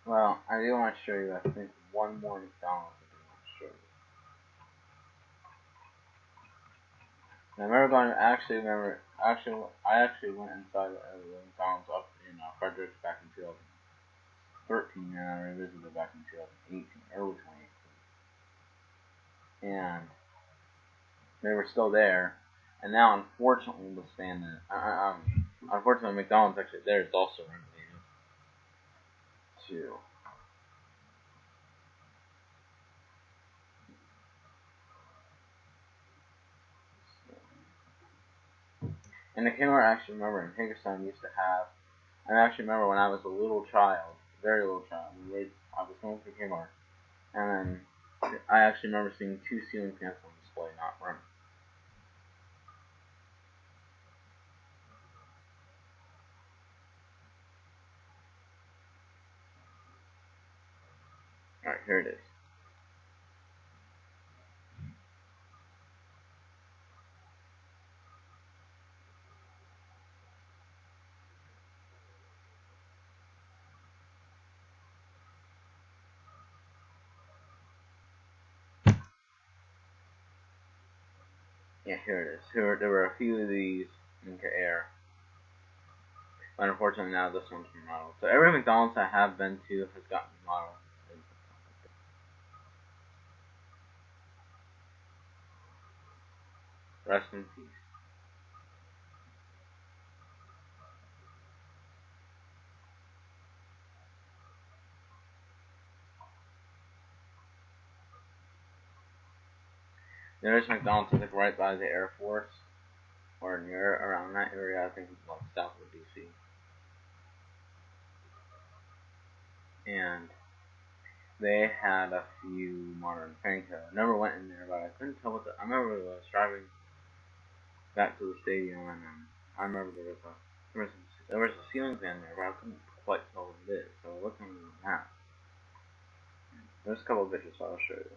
Well, I do want to show you, I think, one more McDonald's I do want to show you. And I remember going, I actually went inside the McDonald's up in Fredericks back in 2013, and I revisited back in 2018, early 2018. And they were still there, and now, unfortunately, unfortunately, McDonald's actually there is also renovated, too. And the Kmart, I actually remember in Hagerstown used to have. I actually remember when I was a little child, very little child. I was going to Kmart, and then I actually remember seeing 2 ceiling fans on display, not running. All right, here it is. Yeah, here it is. There were a few of these in the air, but unfortunately now this one's remodeled. So every McDonald's I have been to has gotten remodeled. Rest in peace. There's McDonald's, I think, right by the Air Force. or near around that area. I think it's like south of DC. And they had a few modern fan codes. I never went in there, but I couldn't tell what I remember I was driving back to the stadium, and I remember there was a ceiling fan there, but I couldn't quite tell what it is. So I looked on the map. There's a couple of pictures, so I'll show you.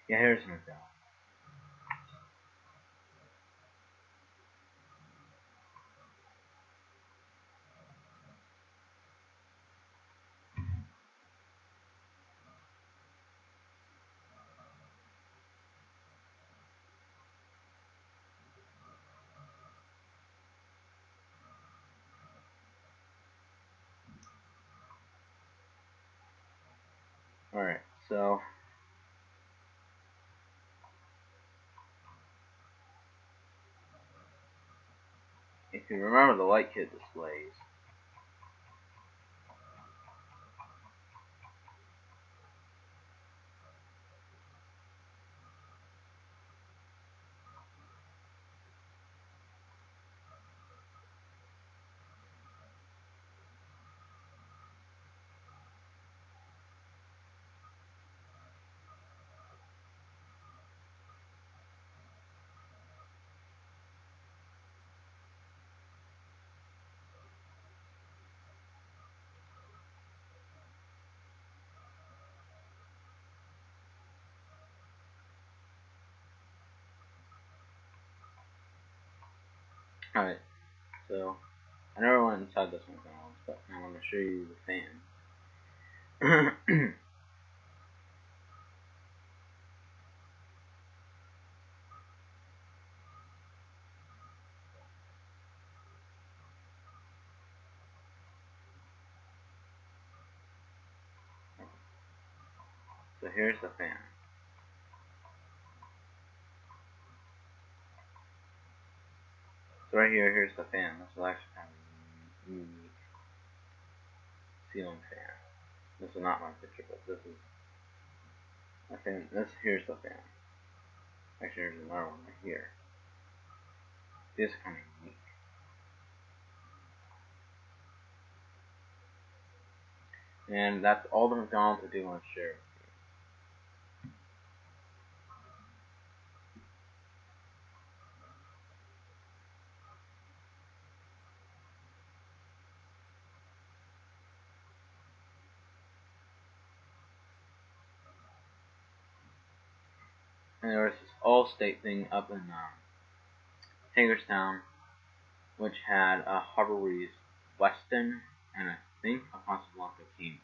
Yeah, here's an example. Alright, so if you remember the light kit displays, alright, so I never went inside this McDonald's, but I want to show you the fan. So here's the fan. So right here, here's the fan. This is actually kind of unique ceiling fan. This is not my picture, but this is my fan. Here's the fan. Actually, here's another one right here. This is kind of unique. And that's all the McDonald's I do want to share. And there was this Allstate thing up in Hagerstown, which had a Harbor's Weston and I think a Casablanca Cambridge.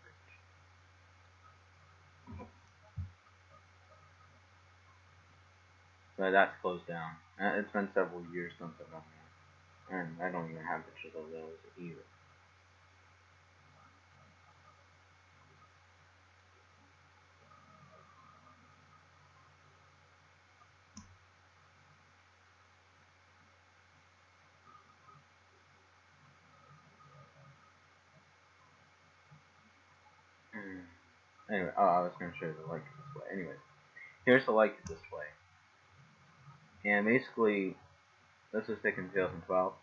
But that's closed down. It's been several years since I've done that. And I don't even have pictures of those either. Anyway, I was going to show you the light kit display. Anyways, here's the light kit display. And basically, this was taken in 2012.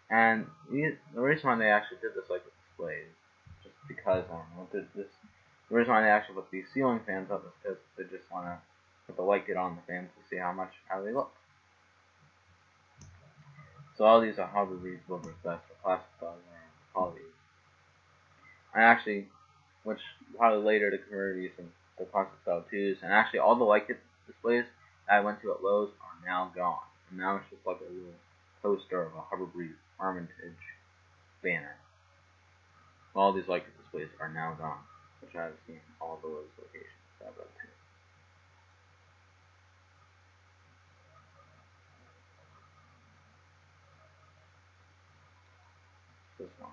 And the reason why they actually did this light kit display is just because, I don't know, the reason why they actually put these ceiling fans up is because they just want to put the light kit on the fans to see how they look. So all these are Harvard Wilbur's best for plastic style quality. I actually, which probably later to convert these into the plastic style 2s, and actually all the light kit displays that I went to at Lowe's are now gone. And now it's just like a little poster of a Harbor Breeze Armitage banner. All these light kit displays are now gone, which I've seen all the Lowe's locations that I've been to. This one.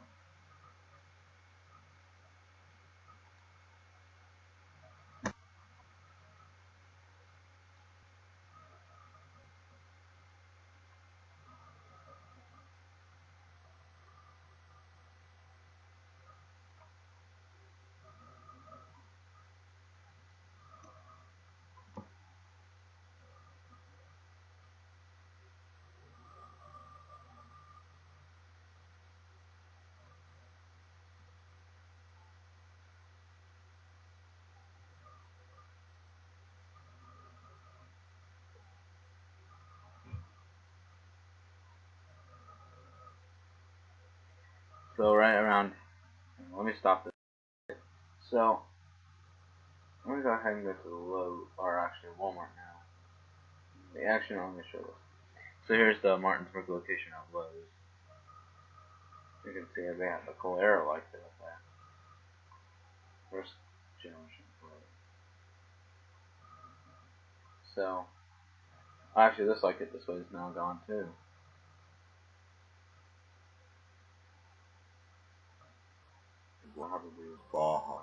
So right around, let me stop this. So, I'm going to go ahead and go to the Lowe's, or actually Walmart now. Actually, no, let me show this. So here's the Martinsburg location of Lowe's. You can see they have a cool arrow like that up there. First generation Lowe's. So, actually this light kit display is now gone too. We'll have to do Baja.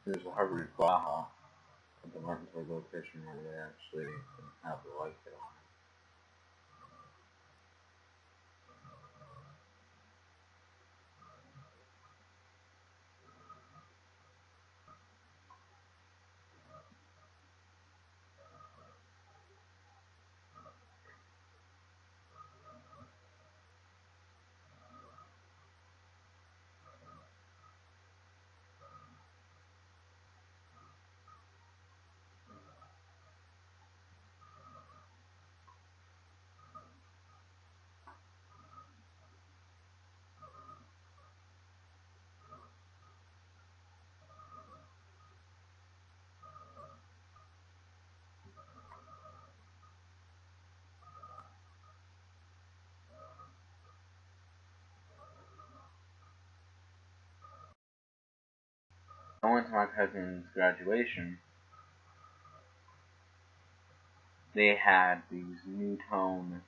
Here's the Harvard Baja at the Martinsburg location where they actually have the light kit on. I went to my cousin's graduation. They had these Newtone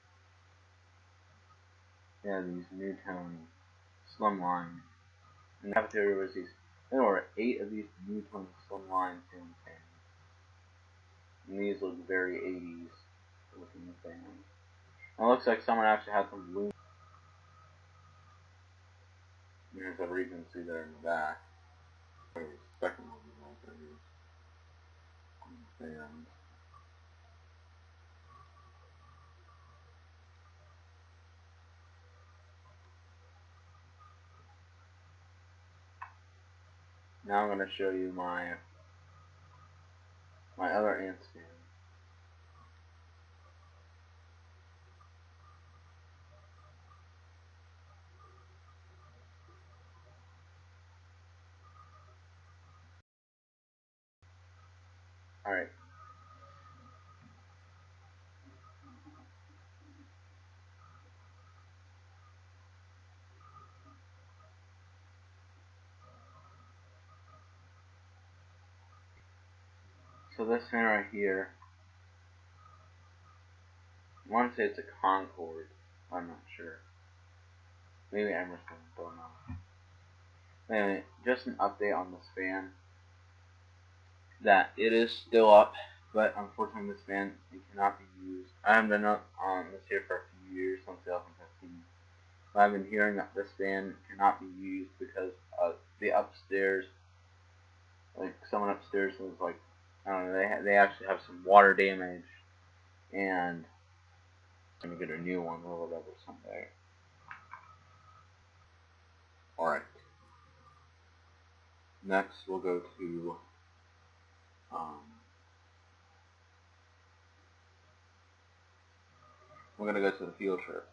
slimline. In the cafeteria was there were 8 of these Newtone slimline ceiling fans. And these look very 80s looking fans. And it looks like someone actually had some blue. Here's a Regency there in the back. There's the second one right there. And now I'm going to show you my other ant stand. Alright. So this fan right here, I want to say it's a Concord. I'm not sure. Maybe Emerson, don't know. Anyway, just an update on this fan. That it is still up, but unfortunately this fan, it cannot be used. I haven't been up on this here for a few years, since 2015. But I've been hearing that this fan cannot be used because the upstairs, like someone upstairs was like, I don't know, they actually have some water damage, and I'm gonna get a new one or whatever someday. Alright. Next we'll go to we're gonna go to the field trip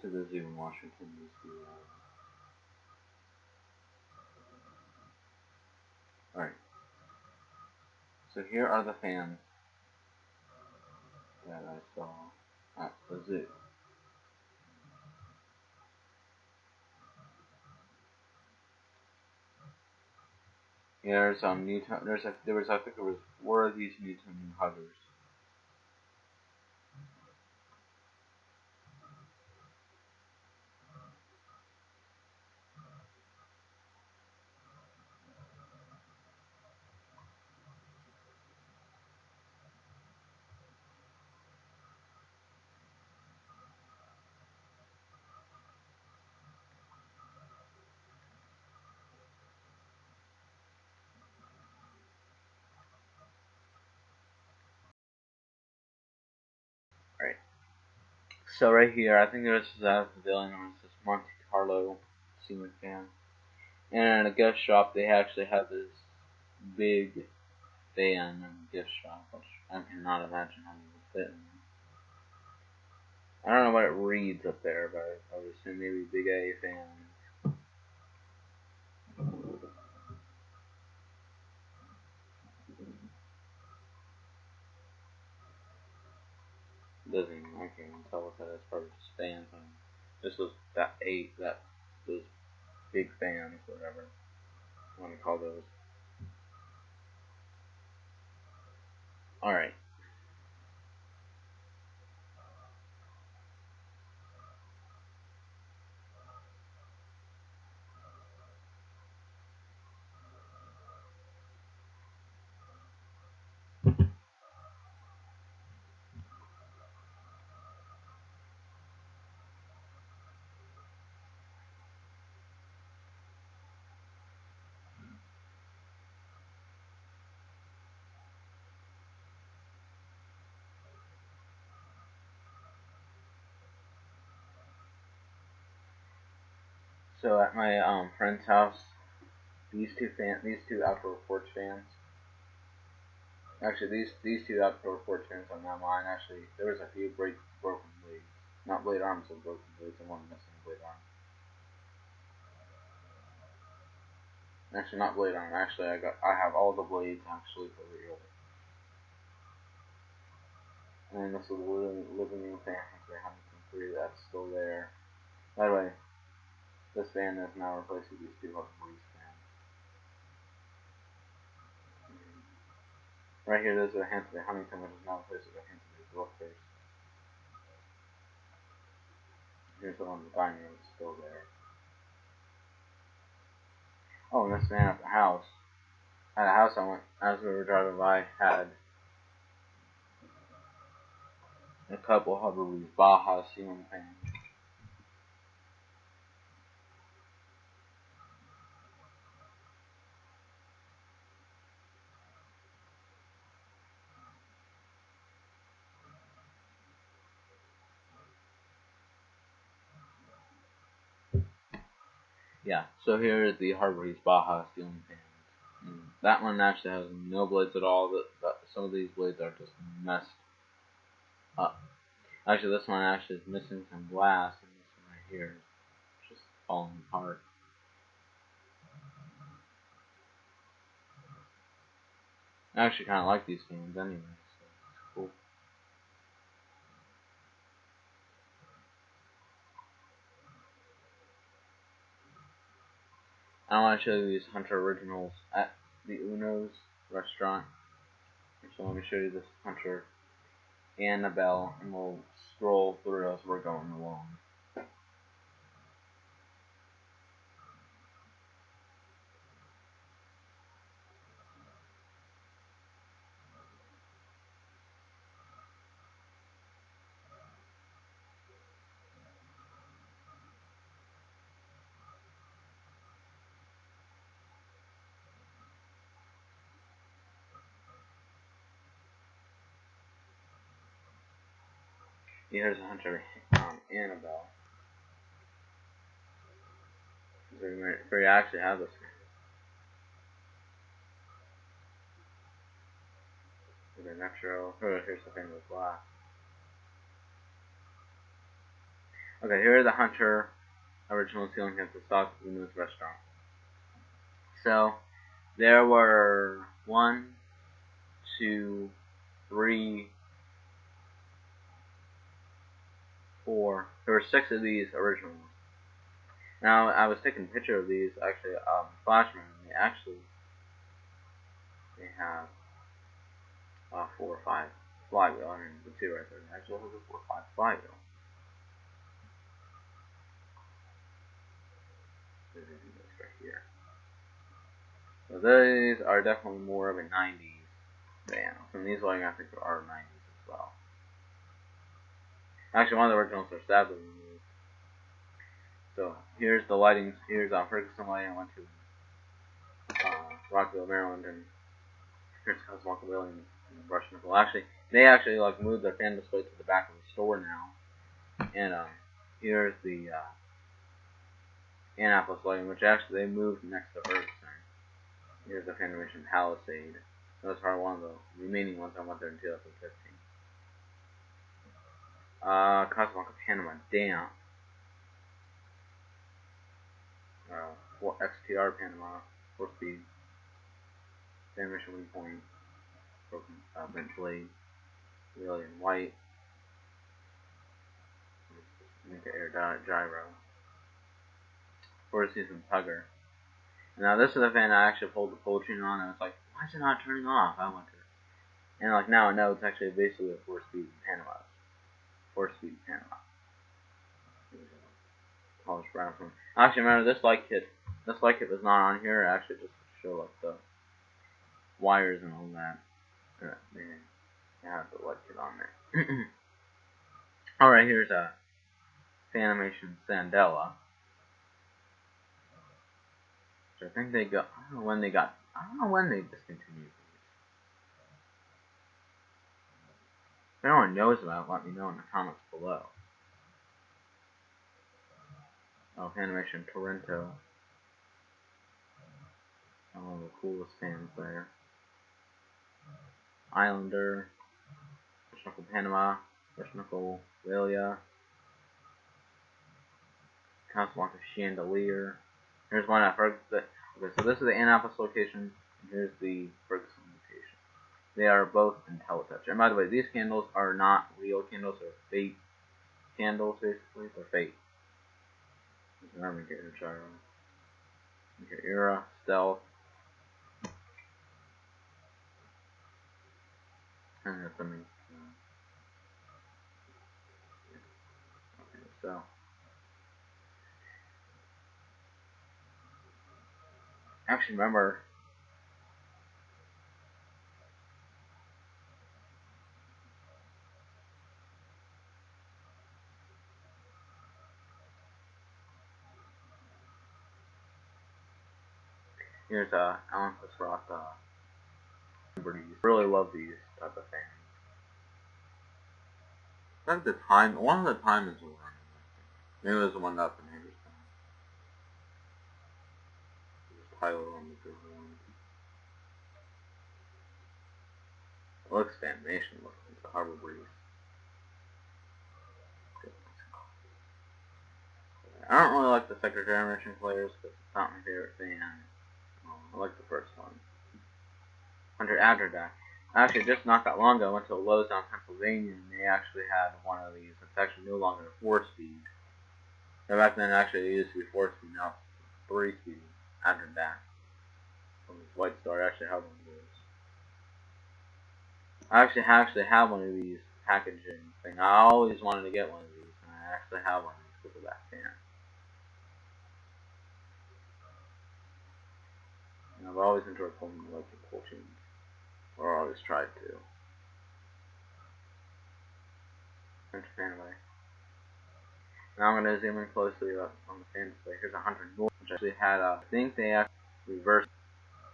to the zoo in Washington D.C. Alright. So here are the fans that I saw at the zoo. There's Newton. There was I think there was 4 of these Newton huggers. Right. So right here, I think this is at the pavilion, or it's this Monte Carlo ceiling fan. And in a gift shop, they actually have this big fan in a gift shop, which I cannot imagine how it would fit in. I don't know what it reads up there, but I would assume maybe big A fan. Doesn't, I can't even tell what that is. Probably just fans. This was those big fans, whatever you want to call those. Alright. So at my friend's house, these two outdoor porch fans. Actually, these two outdoor porch fans are not mine. Actually, there was a few broken blades, not blade arms, but broken blades, and one missing blade arm. Actually, not blade arm. Actually, I have all the blades actually for real. And this is the living room fan from Huntington 3 that's still there. By the way, this fan is now replaced with these two Huckleberry fans. Right here, there's a Hampton Huntington, which is now replaced with a Hampton Brookers. Here's the one in the dining room, it's still there. Oh, and this fan at the house. At a house I went, as we were driving by, had a couple Hubbard's Baja ceiling fans. Yeah, so here is the Harvey's Baja ceiling fan. That one actually has no blades at all. Some of these blades are just messed up. Actually, this one actually is missing some glass, and this one right here is just falling apart. I actually kind of like these games anyway, so it's cool. I want to show you these Hunter originals at the Uno's restaurant. So let me show you this Hunter Annabelle, and we'll scroll through as we're going along. Here's a Hunter Annabelle. So you actually have this game. The next row. Oh, here's the thing with glass. Okay, here are the Hunter original ceiling fans of stock in this restaurant. So there were 1, 2, 3, 4. There were 6 of these original ones. Now I was taking a picture of these actually Flashman. They have 4 or 5 flywheel. I mean the 2 right there. They actually have a 4 or 5 flywheel. This right here. So these are definitely more of a 90s band. And these lighting I think are 90s as well. Actually, one of the originals are sadly removed. So here's the lighting. Here's Ferguson lighting. I went to Rockville, Maryland, and here's Casablanca Williams and Brush Nickel. Actually, they actually like moved their fan display to the back of the store now. And here's the Annapolis lighting, which actually they moved next to Ferguson. Here's the Fanimation Palisade. That's probably one of the remaining ones I went there in 2015. Casablanca Panama Dam. XTR Panama, 4-speed. Fanimation Wing Point. Broken Bent Blade. Really in white. Minka Air Gyro. Four Season Tugger. And now this is the fan I actually pulled the pull chain on, and it's like, why is it not turning off? I went to, and like now I know it's actually basically a 4-speed Panama. 4-speed Panama. Polished brown from. Actually, remember this light kit. This light kit was not on here. Actually, just to show like the wires and all that. They have the light kit on there. All right, here's a Fanimation Sandela. I think they got. I don't know when they discontinued these. If anyone knows about it, let me know in the comments below. Oh, Fanimation Torrento. One of the coolest fans there. Islander. Brush Knuckle Panama. Brush Knuckle Whalia. Casablanca Chandelier. Here's one at Ferguson. Okay, so this is the Annapolis location, and here's the Ferguson location. They are both IntelliTouch. And by the way, these candles are not real candles, they're fake candles, basically. They're fake. There's an Army Gator Gyro. Your Era, Stealth. And that's something. Okay, so. Actually, remember. Here's Alan Roth. Really love these type of fans. I think the time, one of the timers were running. Maybe it was the one up in Hagerstown. There's Tyler on the good one. It looks Fanimation looks like the Harbor Breeze. I don't really like the second generation players because it's not my favorite fan. I like the first one. Hunter Adderdack. Actually, just not that long ago, I went to a Lowe's down in Pennsylvania, and they actually had one of these. It's actually no longer 4-speed. So back then, actually, it used to be 4-speed, now it's 3-speed Adderdack. From this White Star, I actually have one of those. I actually have one of these packaging thing. I always wanted to get one of these, and I actually have one of these because of that fan. And I've always enjoyed pulling electric pull tunes, or always tried to. Fan away. Now I'm going to zoom in closely on the fan display. Here's a Hunter North, which actually had I think they actually reversed.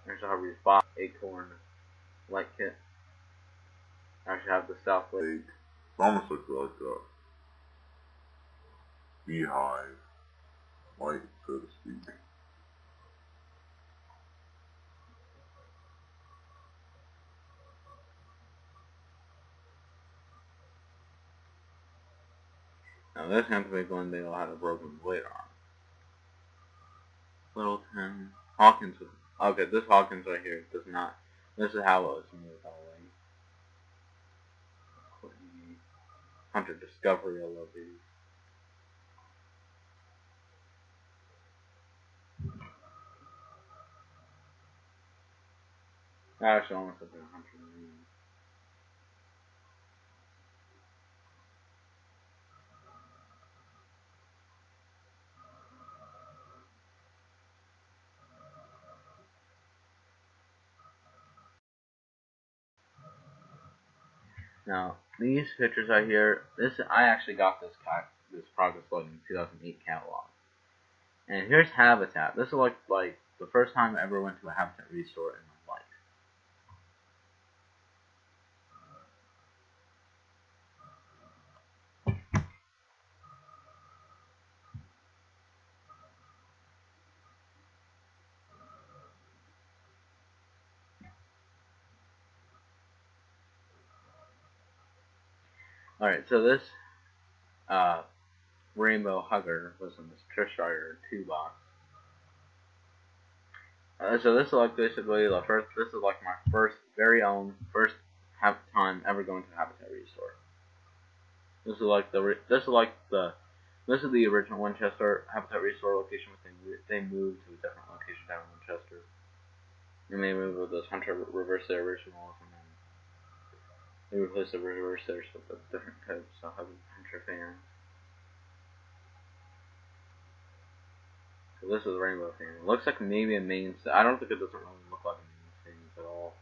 There's a Harvey's Box Acorn light kit. I actually have the Southwest. It almost looks like a beehive light, so to speak. Now this Anthony Glendale had a broken blade on. Littleton. Hawkins. Okay, this Hawkins right here does not. This is how it was moved all the way. Hunter Discovery, I love these. Actually, almost like a Hunter Marine. Now, these pictures right here, I actually got this Progress Lightning 2008 catalog. And here's Habitat. This is like the first time I ever went to a Habitat restore in my life. Alright, so this Rainbow Hugger was in this Trish Rider 2 box. So this is like basically the first. This is like my very own time ever going to Habitat Restore. This is the original Winchester Habitat Restore location, but they moved to a different location down in Winchester, and they moved with those Hunter reverse their originals, and then they replaced the reverse theirs with a different types of Hunter fans. So this is the Rainbow fan. It looks like maybe a main. I don't think it doesn't really look like a main fan at all.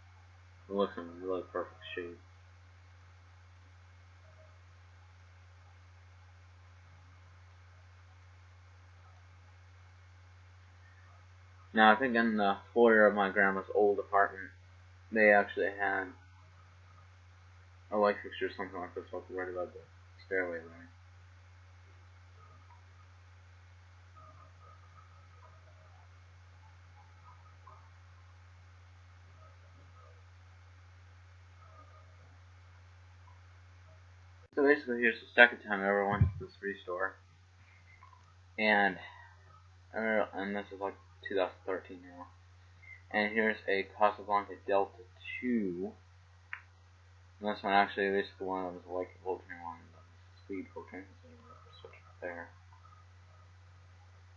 It looks in really perfect shape. Now I think in the foyer of my grandma's old apartment, they actually had a light fixture, something like this, right above the stairway there. So basically, here's the second time I ever went to this restore, and this is like 2013 now. And here's a Casablanca Delta 2. And this one actually, this is the one that was like a Voltron one, speed Voltron, switch there.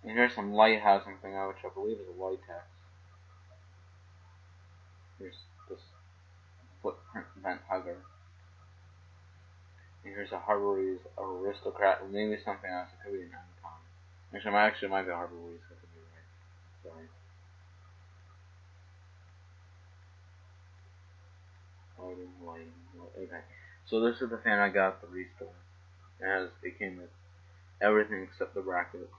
And here's some lighthousing thing, which I believe is a Litex. Here's this footprint vent hugger. And here's a Harbourese Aristocrat, or maybe something else. It could be an Icon. Actually, it might be a Harbourese. I could be right. Sorry. Lighting. Okay. So this is the fan I got at the restore. It came with everything except the bracket.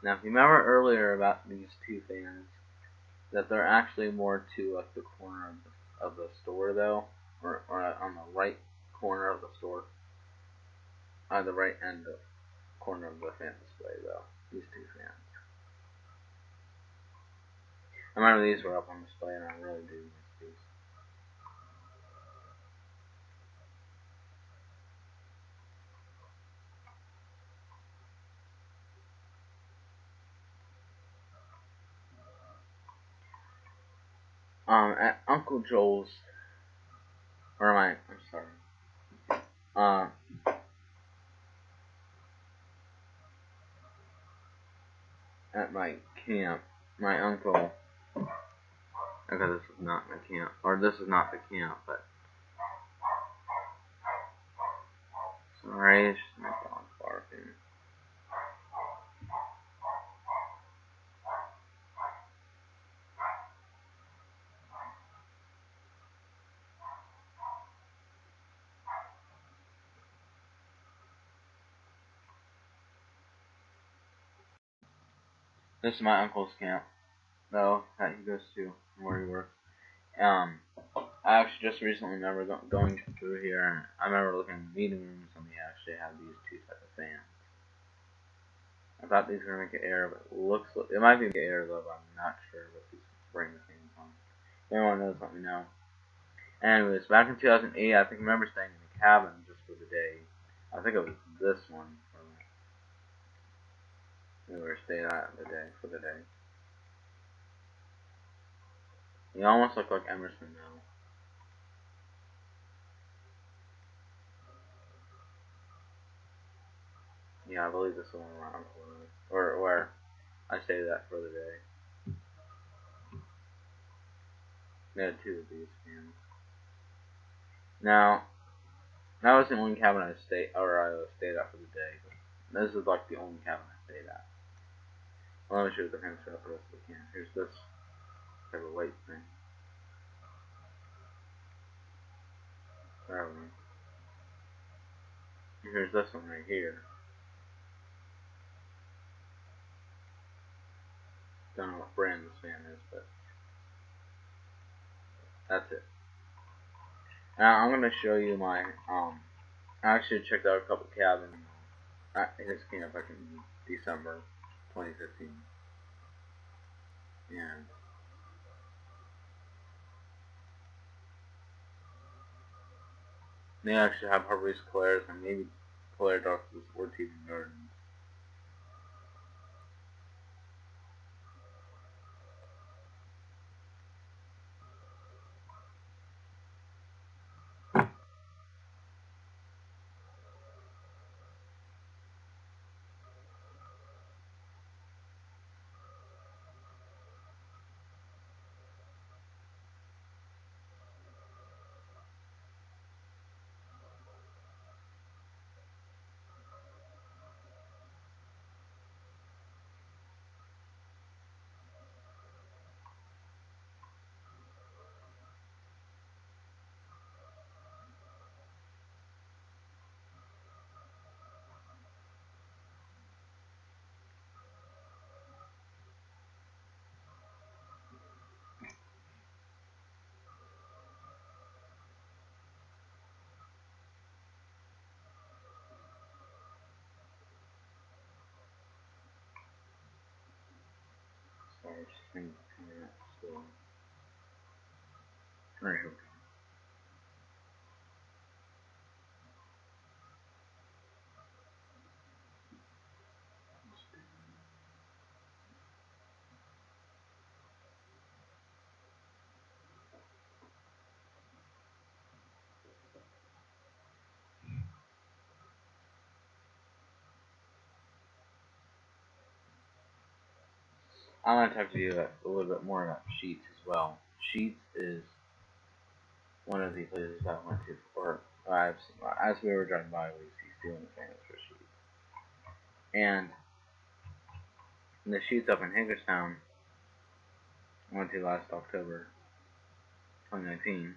Now, if you remember earlier about these two fans, that they're actually more to like the corner of the store though, or on the right corner of the store, the right end of corner of the fan display though. These two fans. I remember these were up on display, and I really do like these. At Uncle Joel's, I'm sorry. At my camp, my uncle. Okay, this is not my camp, or this is not the camp, but sorry, it's just my dog barking. This is my uncle's camp, though, that he goes to, where he works. I actually just recently remember going through here, and I remember looking in the meeting rooms, and they actually have these two types of fans. I thought these were going to make it air, but it might be air, though, but I'm not sure what these bring the fans on. If anyone knows, let me know. Anyways, back in 2008, I think I remember staying in a cabin just for the day. I think it was this one. We were staying at for the day. You almost look like Emerson now. Yeah, I believe this is the one where Uncle was. Or where I stayed at for the day. They had two of these fans. Now, that was the only cabin I stayed at for the day. But this is like the only cabin I stayed at. Well, let me show you the fans for the rest of the camp. Here's this type of white thing. There we go. Here's this one right here. Don't know what brand this fan is, but that's it. Now I'm gonna show you my I actually checked out a couple cabins at his camp back in December 2015, and they actually have Harvey's Claire's and maybe Claire Doctor's or TV Gardens. So I just think so. Alright, here we go. I want to talk to you a little bit more about Sheetz as well. Sheetz is one of the places I went to for as we were driving by, we see stealing the fans for Sheetz. And the Sheetz up in Hagerstown I went to last October 2019.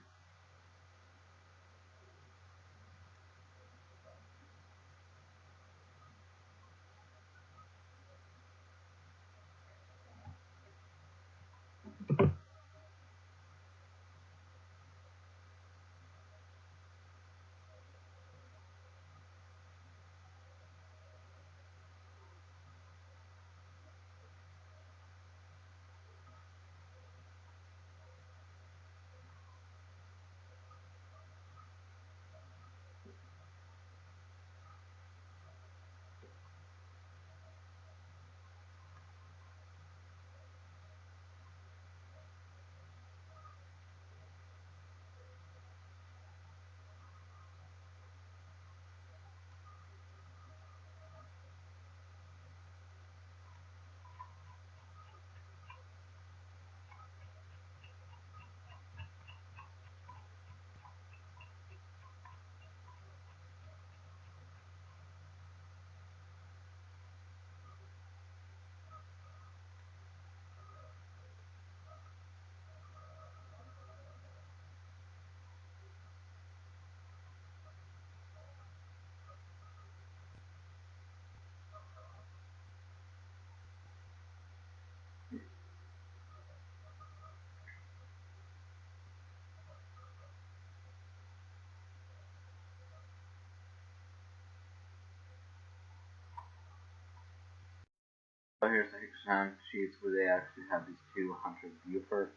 So here's the Hickstown sheets where they actually have these two Hunter Bufords,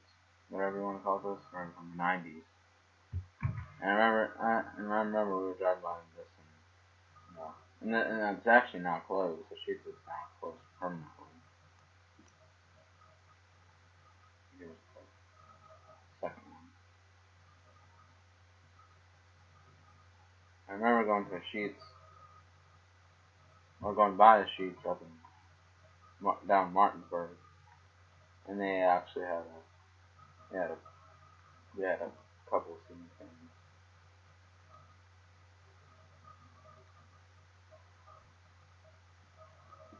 whatever you want to call this, from the 90s. And I remember we were driving by this, and it's actually not closed. The sheets is not closed permanently. Here's the second one. I remember going to the sheets, or going by the sheets up in down Martinsburg, and they actually had a couple of scenes.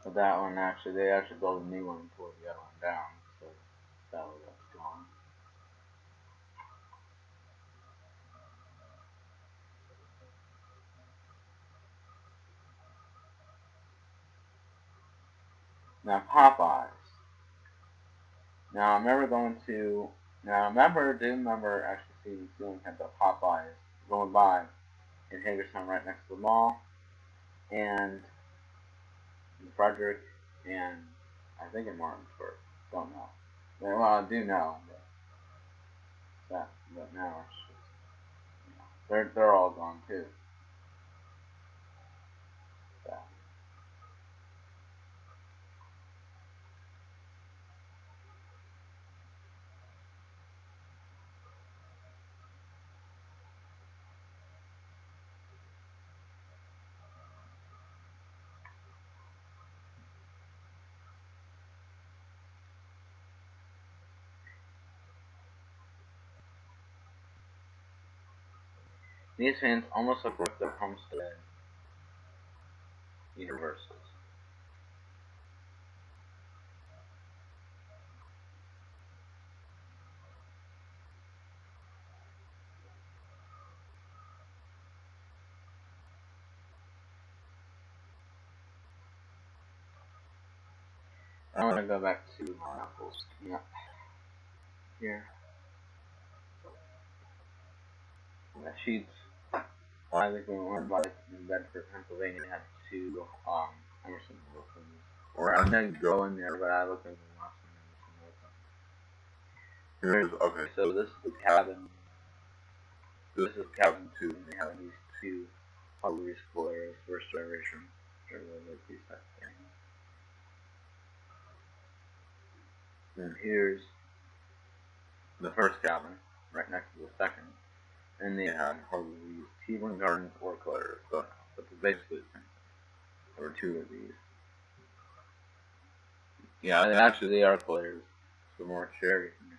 But that one they actually built a new one and tore the other one down, so that's gone. Now Popeyes. Now I do remember actually seeing the ceiling fans at Popeyes going by in Hagerstown right next to the mall, and in Frederick, and I think in Martinsburg. Don't know. Well, I do know, but now it's just, they're all gone too. So. These fans almost look like they're Homestead Universals. I want to go back to my uncle's. Yeah. Here. The sheets. I think when we went by in Bedford, Pennsylvania, had two Emerson Wilsons. Or I didn't go in there, but I looked at the last one. Emerson Wilson. Okay. So this is the cabin. This is cabin 2, and they have these two Hot Squares, first generation. Like these type of things. And here's the first cabin, right next to the second. And they had Harley's Tea-Room Garden or Claire's, but basically the same. There were two of these. Yeah, they are Claire's. Some more cherry finish.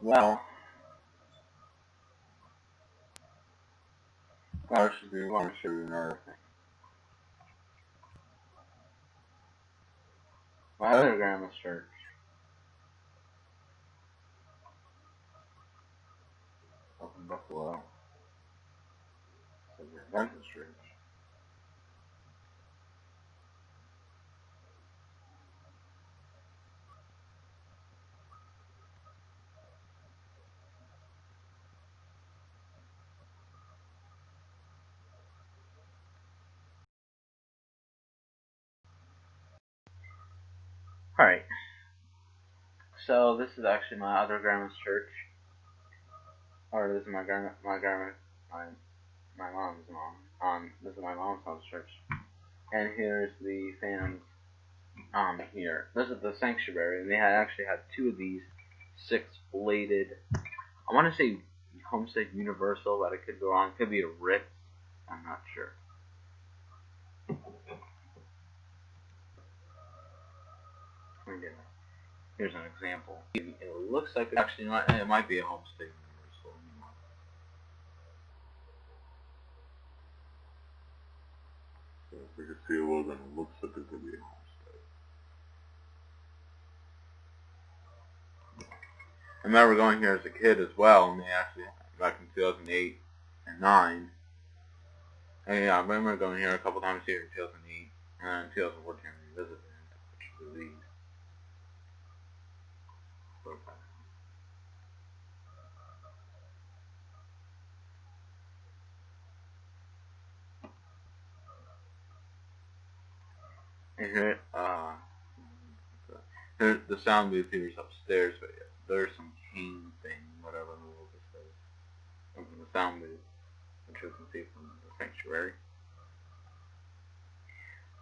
Well, I want to show you another thing. My other grandma's church. Up in Buffalo. It's a Adventist church. Alright. So this is actually my other grandma's church. Or this is my mom's mom. This is my mom's house church. And here's the fans here. This is the sanctuary, and they actually had two of these 6-bladed. I want to say Homestead Universal, but I could go wrong. It could be a Ritz. I'm not sure. Here's an example. It looks like it might be a Homestead Universal. We can see it was, and it looks like it could be a homestead. I remember going here as a kid as well, and they actually, back in 2008 and 9. And yeah, I remember going here a couple times here in 2008, and in 2014 we visited it, which was these. And here, here's the sound booth here is upstairs, but yeah, there's some cane thing, whatever the world this is, from the sound booth, which you can see from the sanctuary.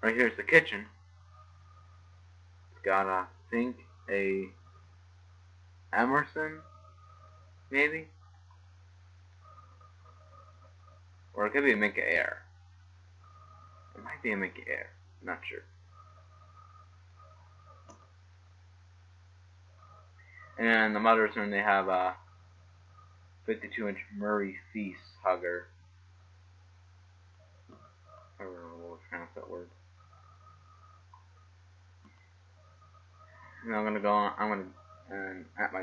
Right here's the kitchen. It's got, I think, a Emerson, maybe? Or it could be a Minka Air. It might be a Minka Air, I'm not sure. And in the mother's room they have a 52-inch Murray Feast hugger. I don't know what pronounce that word. And I'm gonna at my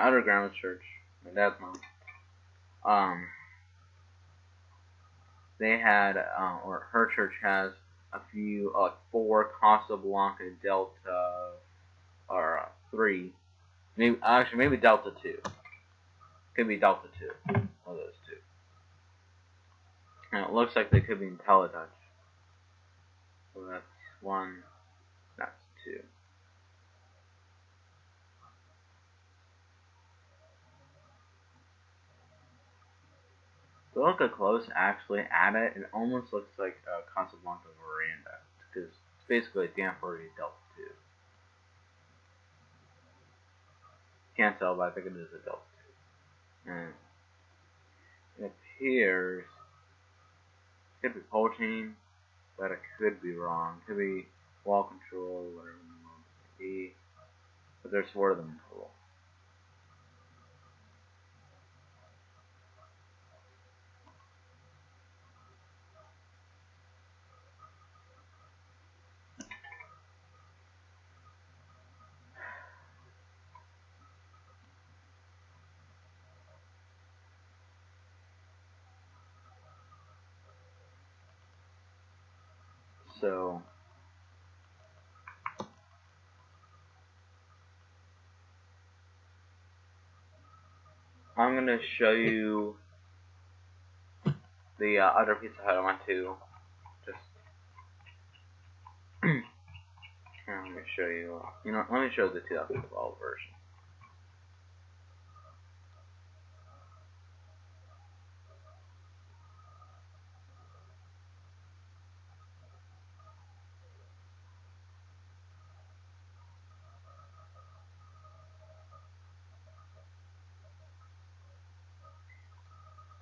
other grandma's church, my dad's mom. They had, or her church has a few, 4 Casablanca Delta, or 3, maybe Delta 2. Could be Delta 2, one of those 2. And it looks like they could be IntelliTouch. So that's 1, that's 2. To look up close actually at it, it almost looks like a Casablanca veranda, because it's basically a Danforth Delta 2. Can't tell, but I think it is a Delta 2. And it appears, it could be pole chain, but it could be wrong. It could be wall control, whatever it might be. But there's 4 of them total. So I'm gonna show you the other Pizza Hut I went to. Just I'm gonna show you. Let me show the 2012 version.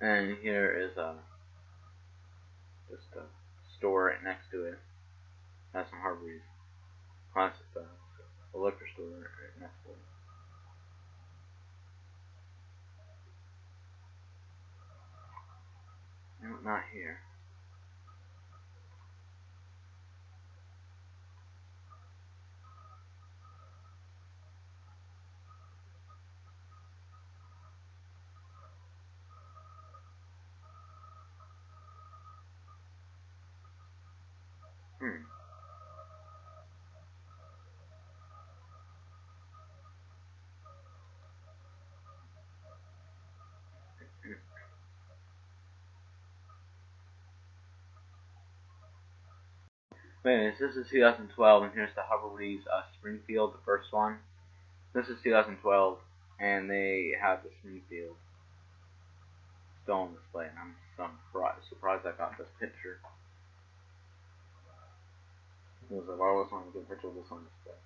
And here is just a store right next to it. Has some Harvey's classic style. A liquor store right next to it. No, not here. But anyways, this is 2012, and here's the Harvey's Springfield, the first one. This is 2012, and they have the Springfield still on display, and I'm surprised I got this picture. Because I've always wanted to get a picture of this on display.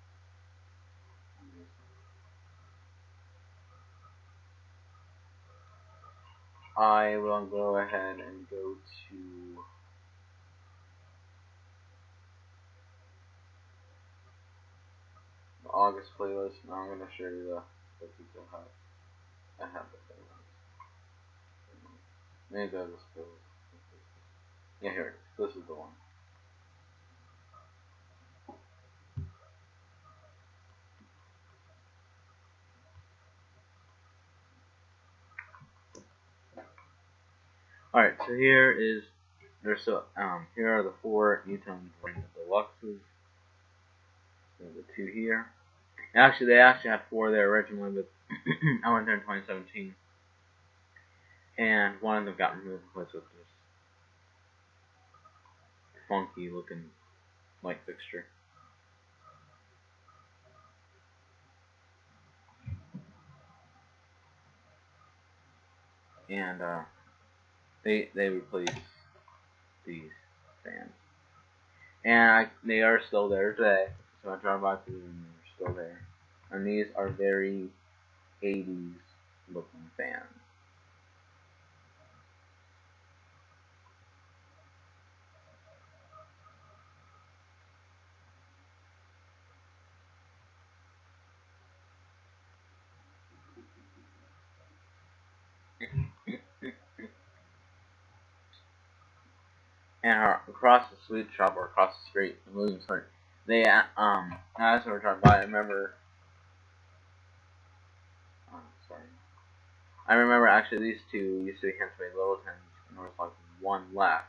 I will go ahead and go to the August playlist. Now I'm going to show you the Pizza Hut. I have the playlist. Maybe I just go. Yeah, here it is. This is the one. Alright, so here are the 4 Newton Deluxes. So the 2 here. Actually, they actually had 4 there originally, but I went there in 2017. And one of them got removed and replaced with this funky looking light fixture. And they replaced these fans. And they are still there today. So I drive by through them and they're still there. And these are very 80s looking fans. And across the sweet shop or across the street, the Williams Park, they as we were driving by, I remember actually these 2 used to be Hampton Bay Littletons, and there was like 1 left.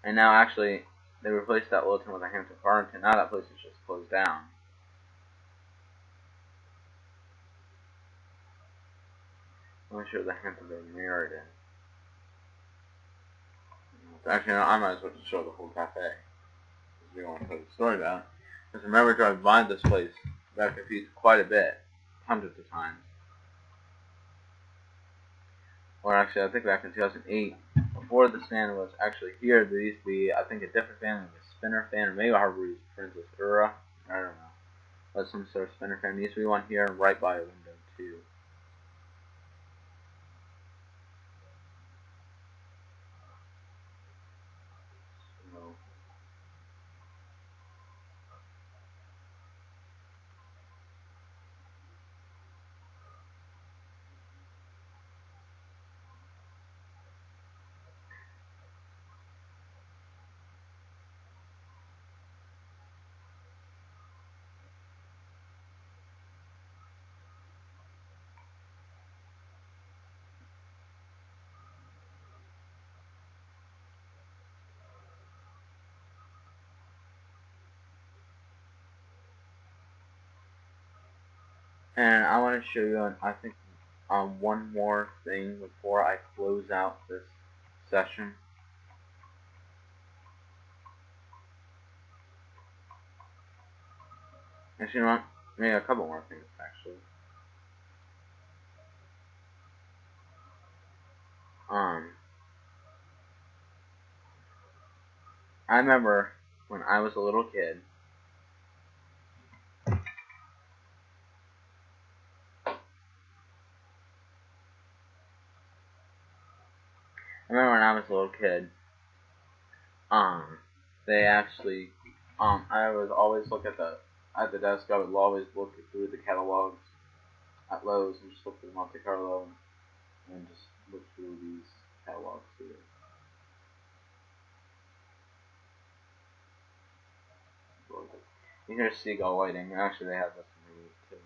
And now actually they replaced that Littleton with a Hampton Farmington. Now that place is just closed down. Let me show the Hampton Bay Meriden. Actually, no, I might as well just show the whole cafe. Because we don't want to tell the story about it. Because I remember driving by this place, got confused quite a bit, hundreds of times. Or actually, I think back in 2008, before the stand was actually here, there used to be, I think, a different fan, like a spinner fan, or maybe Harvard's Princess Ura. I don't know. But some sort of spinner fan. There used to be one here, right by a window, too. So, and I want to show you, I think, one more thing before I close out this session. Actually, you know what? Maybe a couple more things, actually. I remember when I was a little kid, they actually, I would always look at the desk. I would always look through the catalogs at Lowe's and just look through Monte Carlo and just look through these catalogs here. You hear seagull lighting. Actually, they have this movie too.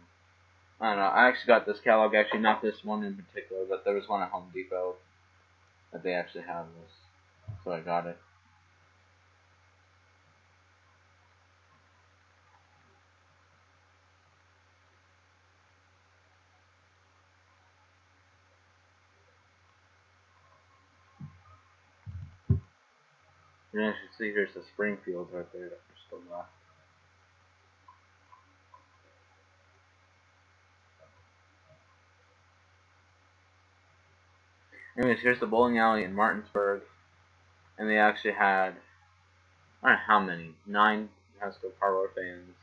I don't know. I actually got this catalog. Actually, not this one in particular, but there was one at Home Depot that they actually had this, so I got it. You can actually see here's the Springfields right there that are still left. Anyways, here's the bowling alley in Martinsburg, and they actually had, I don't know how many, 9 Hasco Parlor fans,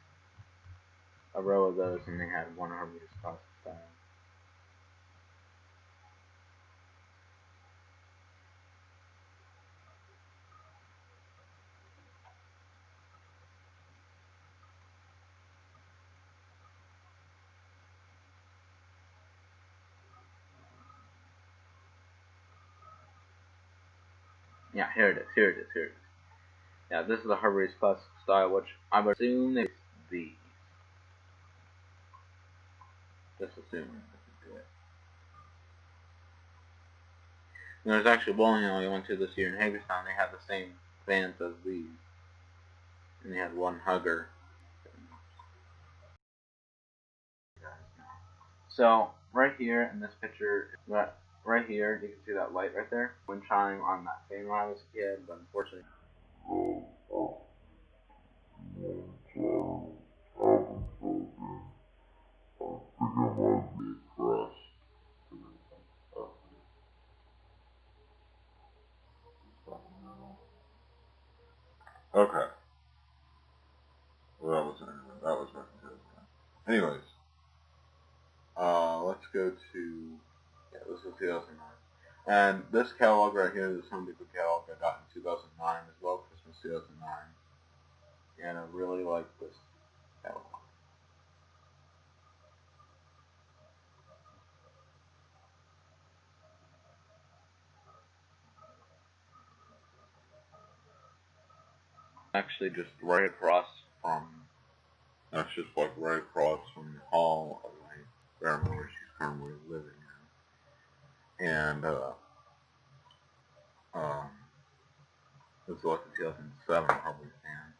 a row of those, and they had 1 Harvey's Classic style. Yeah, here it is. Yeah, this is the Harvey's Classic style, which I would assume they these. Just assuming this is good. And there's actually bowling alley I went to this year in Hagerstown. They had the same fans as these, and they had one hugger. So right here in this picture, right here you can see that light right there. Wind chime on that fan when I was a kid, but unfortunately. Okay. Well, that was my Anyways, let's go to, yeah, this is 2009. And this catalog right here, this Home Depot catalog I got in 2009 as well, Christmas 2009. And I really like this catalog. Actually just right across from, That's just like right across from the hall of my grandma where she's currently living now. And, this was like in 2007, probably fan.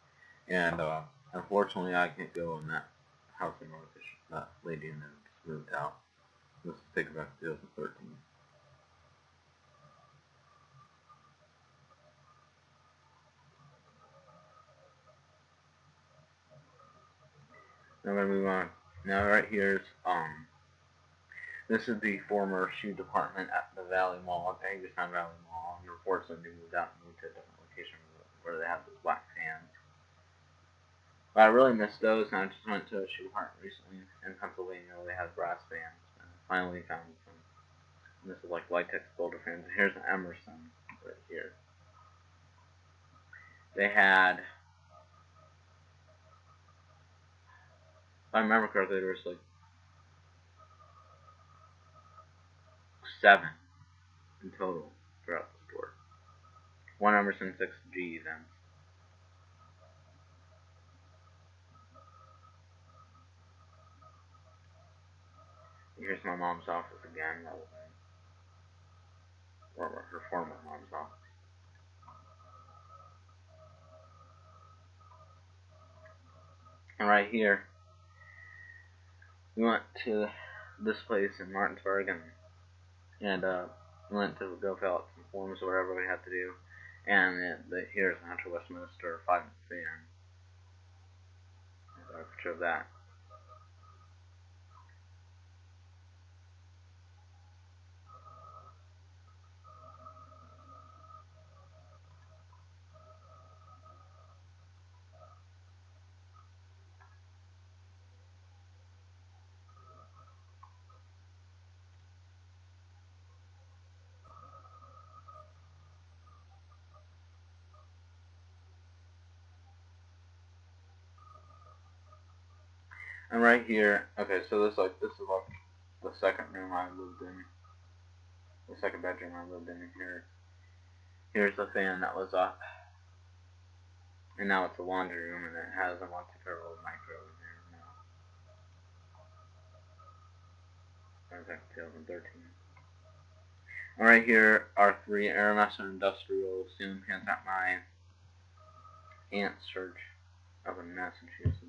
And, unfortunately I can't go in that house anymore because that lady and them just moved out. Let's take it back to 2013. I'm gonna move on. Now right here's this is the former shoe department at the Valley Mall, at Hagerstown Valley Mall. And unfortunately, they moved out and moved to a different location where they have those black fans. But I really miss those, and I just went to a shoe department recently in Pennsylvania where they had brass fans. And I finally found some. And this is like Litex Boulder fans. And here's an Emerson right here. They had, if I remember correctly, there was like 7 in total throughout the store. One Emerson 6G then. Here's my mom's office again, or her former mom's office. And right here, we went to this place in Martinsburg, and we went to go fill out some forms or whatever we had to do. And here's the Hunter Westminster 5-inch fan. There's a picture of that. And right here, okay, so this is like the second room I lived in, the second bedroom I lived in. Here, here's the fan that was up, and now it's a laundry room, and it has a multi-turbo micro in there now. That was like 2013. And right here are 3 Aeromaster Industrial ceiling fans at my aunt's church up in Massachusetts.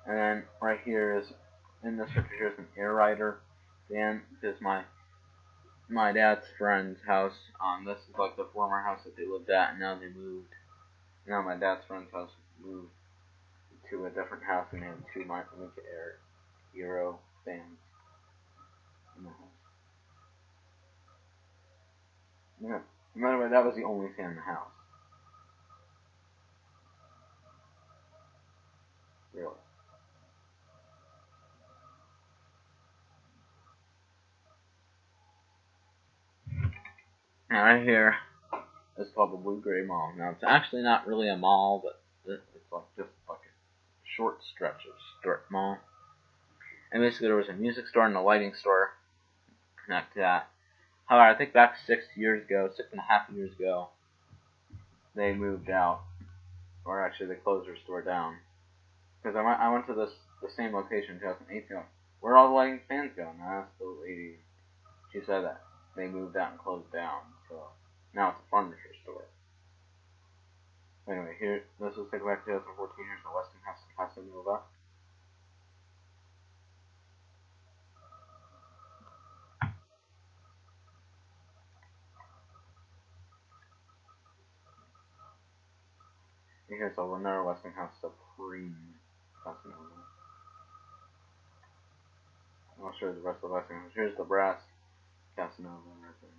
And then right here is, in this picture, here's an Air Rider fan. This is my dad's friend's house. This is like the former house that they lived at, and now they moved. Now my dad's friend's house moved to a different house, and they have 2 Lincoln Air Hero fans in the house. Yeah. By the way, that was the only fan in the house. Really. Now right here is called the Blue Gray Mall. Now it's actually not really a mall, but it's like just like a short stretch of strip mall. And basically there was a music store and a lighting store connect to that. However, I think back 6 years ago, 6.5 years ago, they moved out. or actually they closed their store down. Because I went to the same location in 2018. Like, where all the lighting fans go? And I asked the lady. She said that they moved out and closed down. So now it's a furniture store. Anyway, here, this was taken back to 2014. Here's the Westinghouse Casa Nova. And here's the Lenore Westinghouse Supreme Casa Nova. I'll show you the rest of the Westinghouse. Here's the brass Casa Nova right there.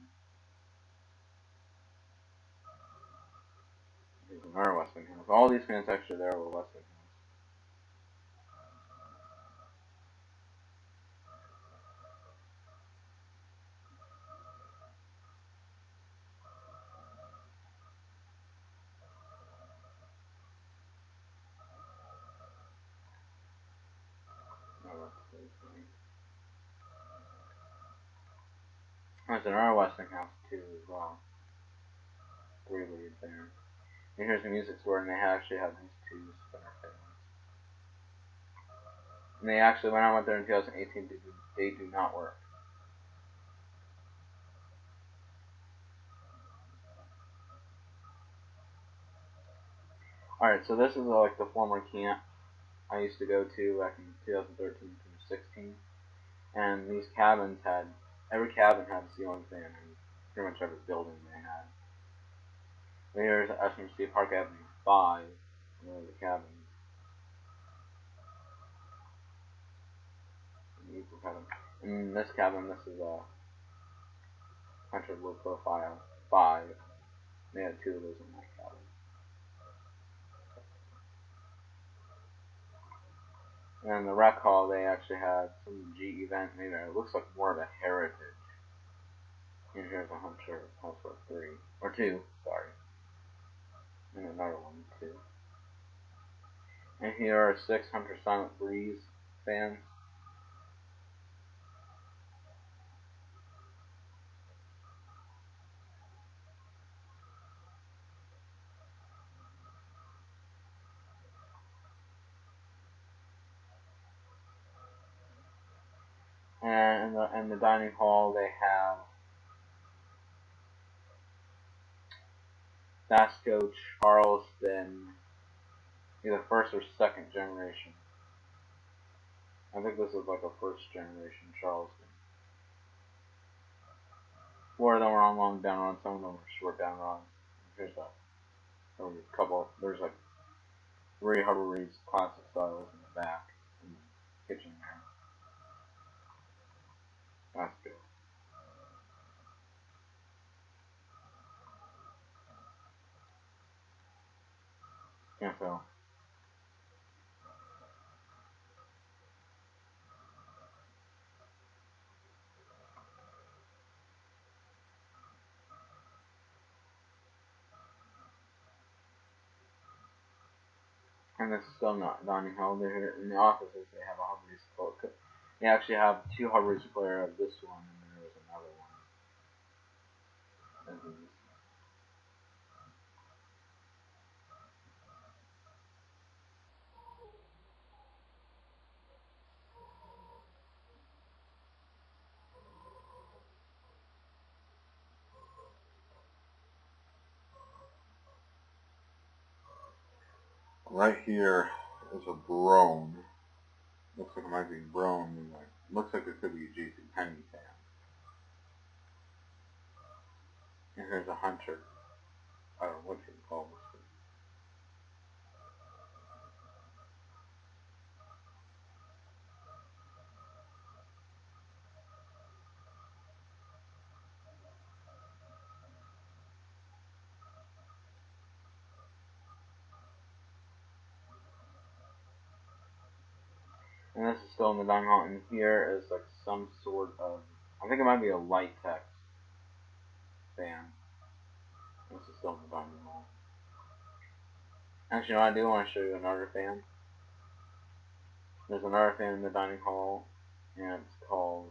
Here's another Westinghouse. All these fans actually there were Westinghouse. There's another Westinghouse too as well. 3 leads there. And here's the music store, and they actually have these 2 spinner fans. And they actually, when I went there in 2018, they do not work. Alright, so this is like the former camp I used to go to back in 2013 through 16. And these cabins had, every cabin had a ceiling fan in pretty much every building they had. But here's SMC Park Avenue 5, one of the cabins. In this cabin, this is a Hunter Low Profile 5. They had 2 of those in that cabin. And the rec hall, they actually had some G event. Maybe it looks like more of a heritage. And here's a Hunter also 3 or 2, sorry, and another one too. And here are 6 Hunter Silent Breeze fans. And in the dining hall, they have Vasco Charleston, either 1st or 2nd generation. I think this is like a 1st generation Charleston. 4 of them were on long down runs, some of them were short down runs. Here's a couple, there's like 3 Harbor Reeves classic styles in the back, in the kitchen there. That's good. Can't tell. And this is still not dining hall. They're in the offices. They have a Hubbard's player. They actually have 2 Hubbard's player of this one, and then there's another one. Right here is a Brone. Looks like it might be Brone. Looks like it could be a JC Penney fan. And here's a Hunter. I don't know what you call this. And this is still in the dining hall. And here is like some sort of, I think it might be a Litex fan. This is still in the dining hall. Actually, no, I do want to show you another fan. There's another fan in the dining hall, and it's called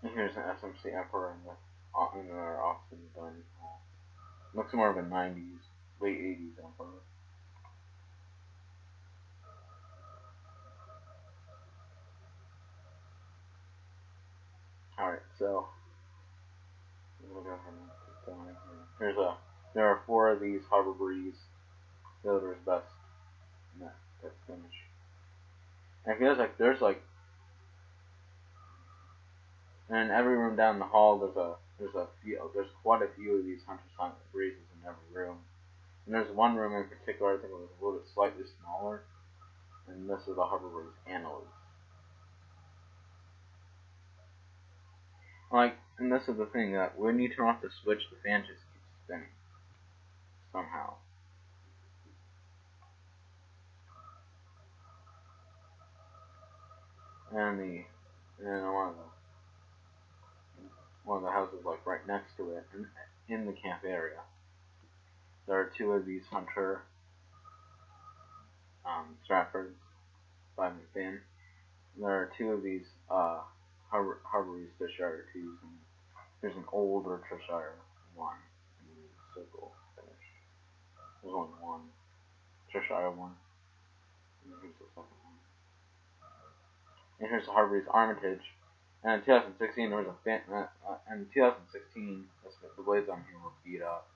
And here's an SMC Emperor in their Austin dining hall. Looks more of a 90s, late 80s Emperor. Alright, so we'll go ahead and keep going here. There are 4 of these Harbor Breeze Builder's Best that's finished. And it feels like there's like, and in every room down the hall there's quite a few of these Hunter Silent Breezes in every room. And there's one room in particular I think it was a little bit slightly smaller, and this is the Harbor Breeze Annalise. Like, and this is the thing, that when you turn off the switch, the fan just keeps spinning. Somehow. And one of the houses like right next to it, in the camp area, there are 2 of these Hunter Stratfords by McFinn. There are 2 of these Harbor Breeze Cheshire 2s, and there's an older Cheshire 1, and the circle finish. There's only one Cheshire 1, and here's the second one. And here's the Harbor Breeze Armitage. And in 2016, there was in 2016, the blades on here were beat up.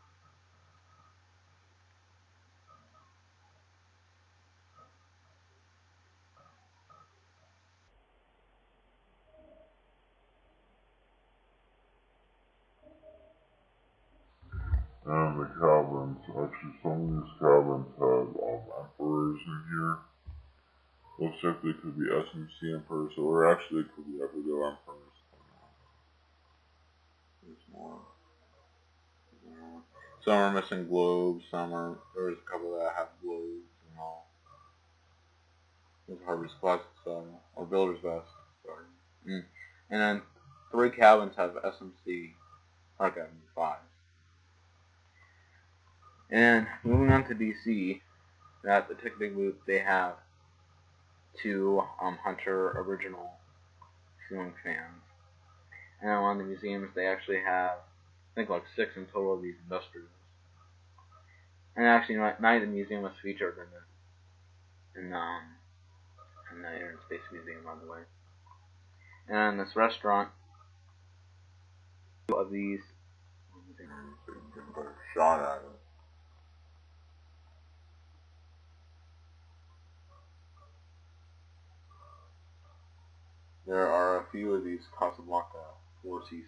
And the cabins, actually some of these cabins have emperors in here. Looks like they could be SMC emperors, or actually could be Everdell emperors. There's more. Some are missing globes, there's a couple that have globes and all. There's Harvey's Classic style, or Builder's Best, sorry. And then 3 cabins have SMC Archive 5. And moving on to DC, at the ticketing booth they have 2 Hunter original ceiling fans. And at one of the museums they actually have, I think like 6 in total of these industrials. And actually Night at the Museum was featured in the Air and Space Museum, by the way. And this restaurant, of these, So you can get a better shot at it. there are a few of these Casablanca 4 Seasons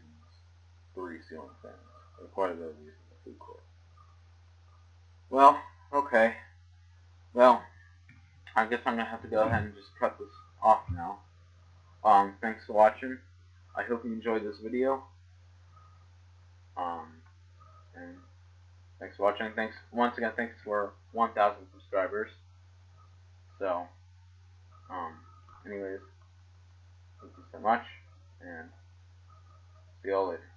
3 ceiling fans. There are quite a bit of these in the food court. well, okay. Well, I guess I'm gonna have to go ahead and just cut this off now. Thanks for watching. I hope you enjoyed this video. And thanks for watching. Once again, thanks for 1,000 subscribers. So, anyways, thank you so much, and see y'all later.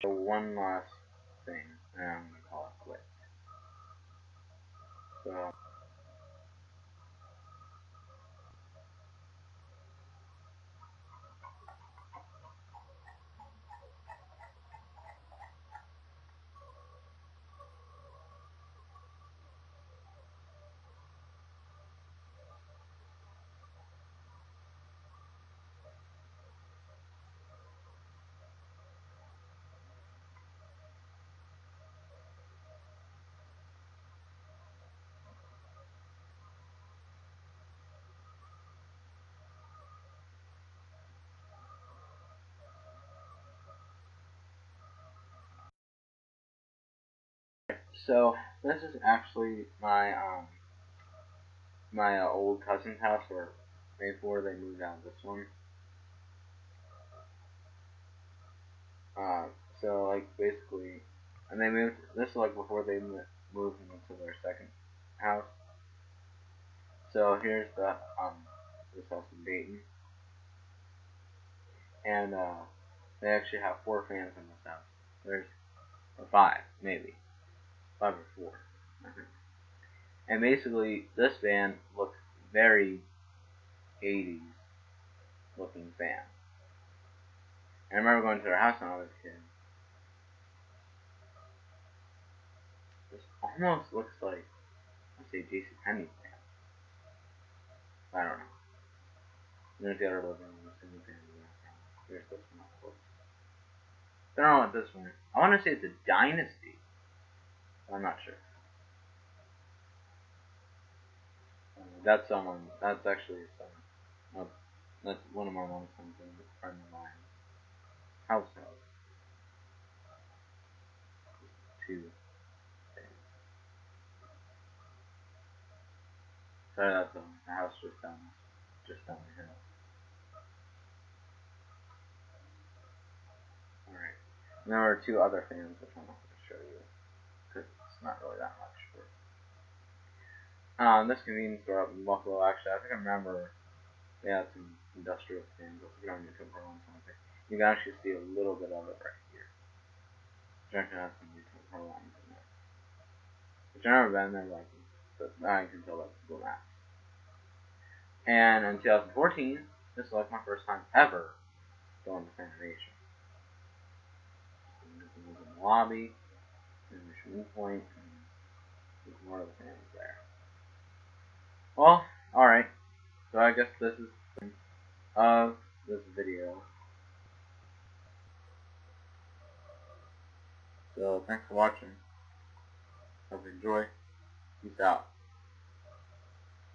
So one last thing, and I'm gonna call it quits. So. So this is actually my old cousin's house, or before they moved out of this one. So like basically, and they moved. This is like before they moved into their second house. So here's this house in Dayton, and they actually have 4 fans in this house. There's or 5 maybe, 5 or 4. I think. And basically, this van looks very 80s looking fan. And I remember going to their house when I was a kid. This almost looks like, let's say, JCPenney fan. I don't know. And there's the other living room, the single fan in the background. Here's this one up close. I don't know what this one is. I want to say it's a Dynasty. I'm not sure. That's someone. That's actually someone. That's one of my mom's friends, a friend of mine. House. Two. Sorry, that's the house just down the hill. Alright. And there were two other fans which I'm not going to show you because it's not really that much. This convenience store up in Buffalo, actually, I think I remember they had some industrial fans. If you're on YouTube for something, you can actually see a little bit of it right here. Junction has some YouTube pro lines in there. Which I've never been there, but I can tell that's Google Maps. And in 2014, this was like my first time ever going to Fanimation. In the lobby, and the shooting point, and there's more of the fans there. Well, alright. So I guess this is the end of this video. So thanks for watching. Hope you enjoy. Peace out.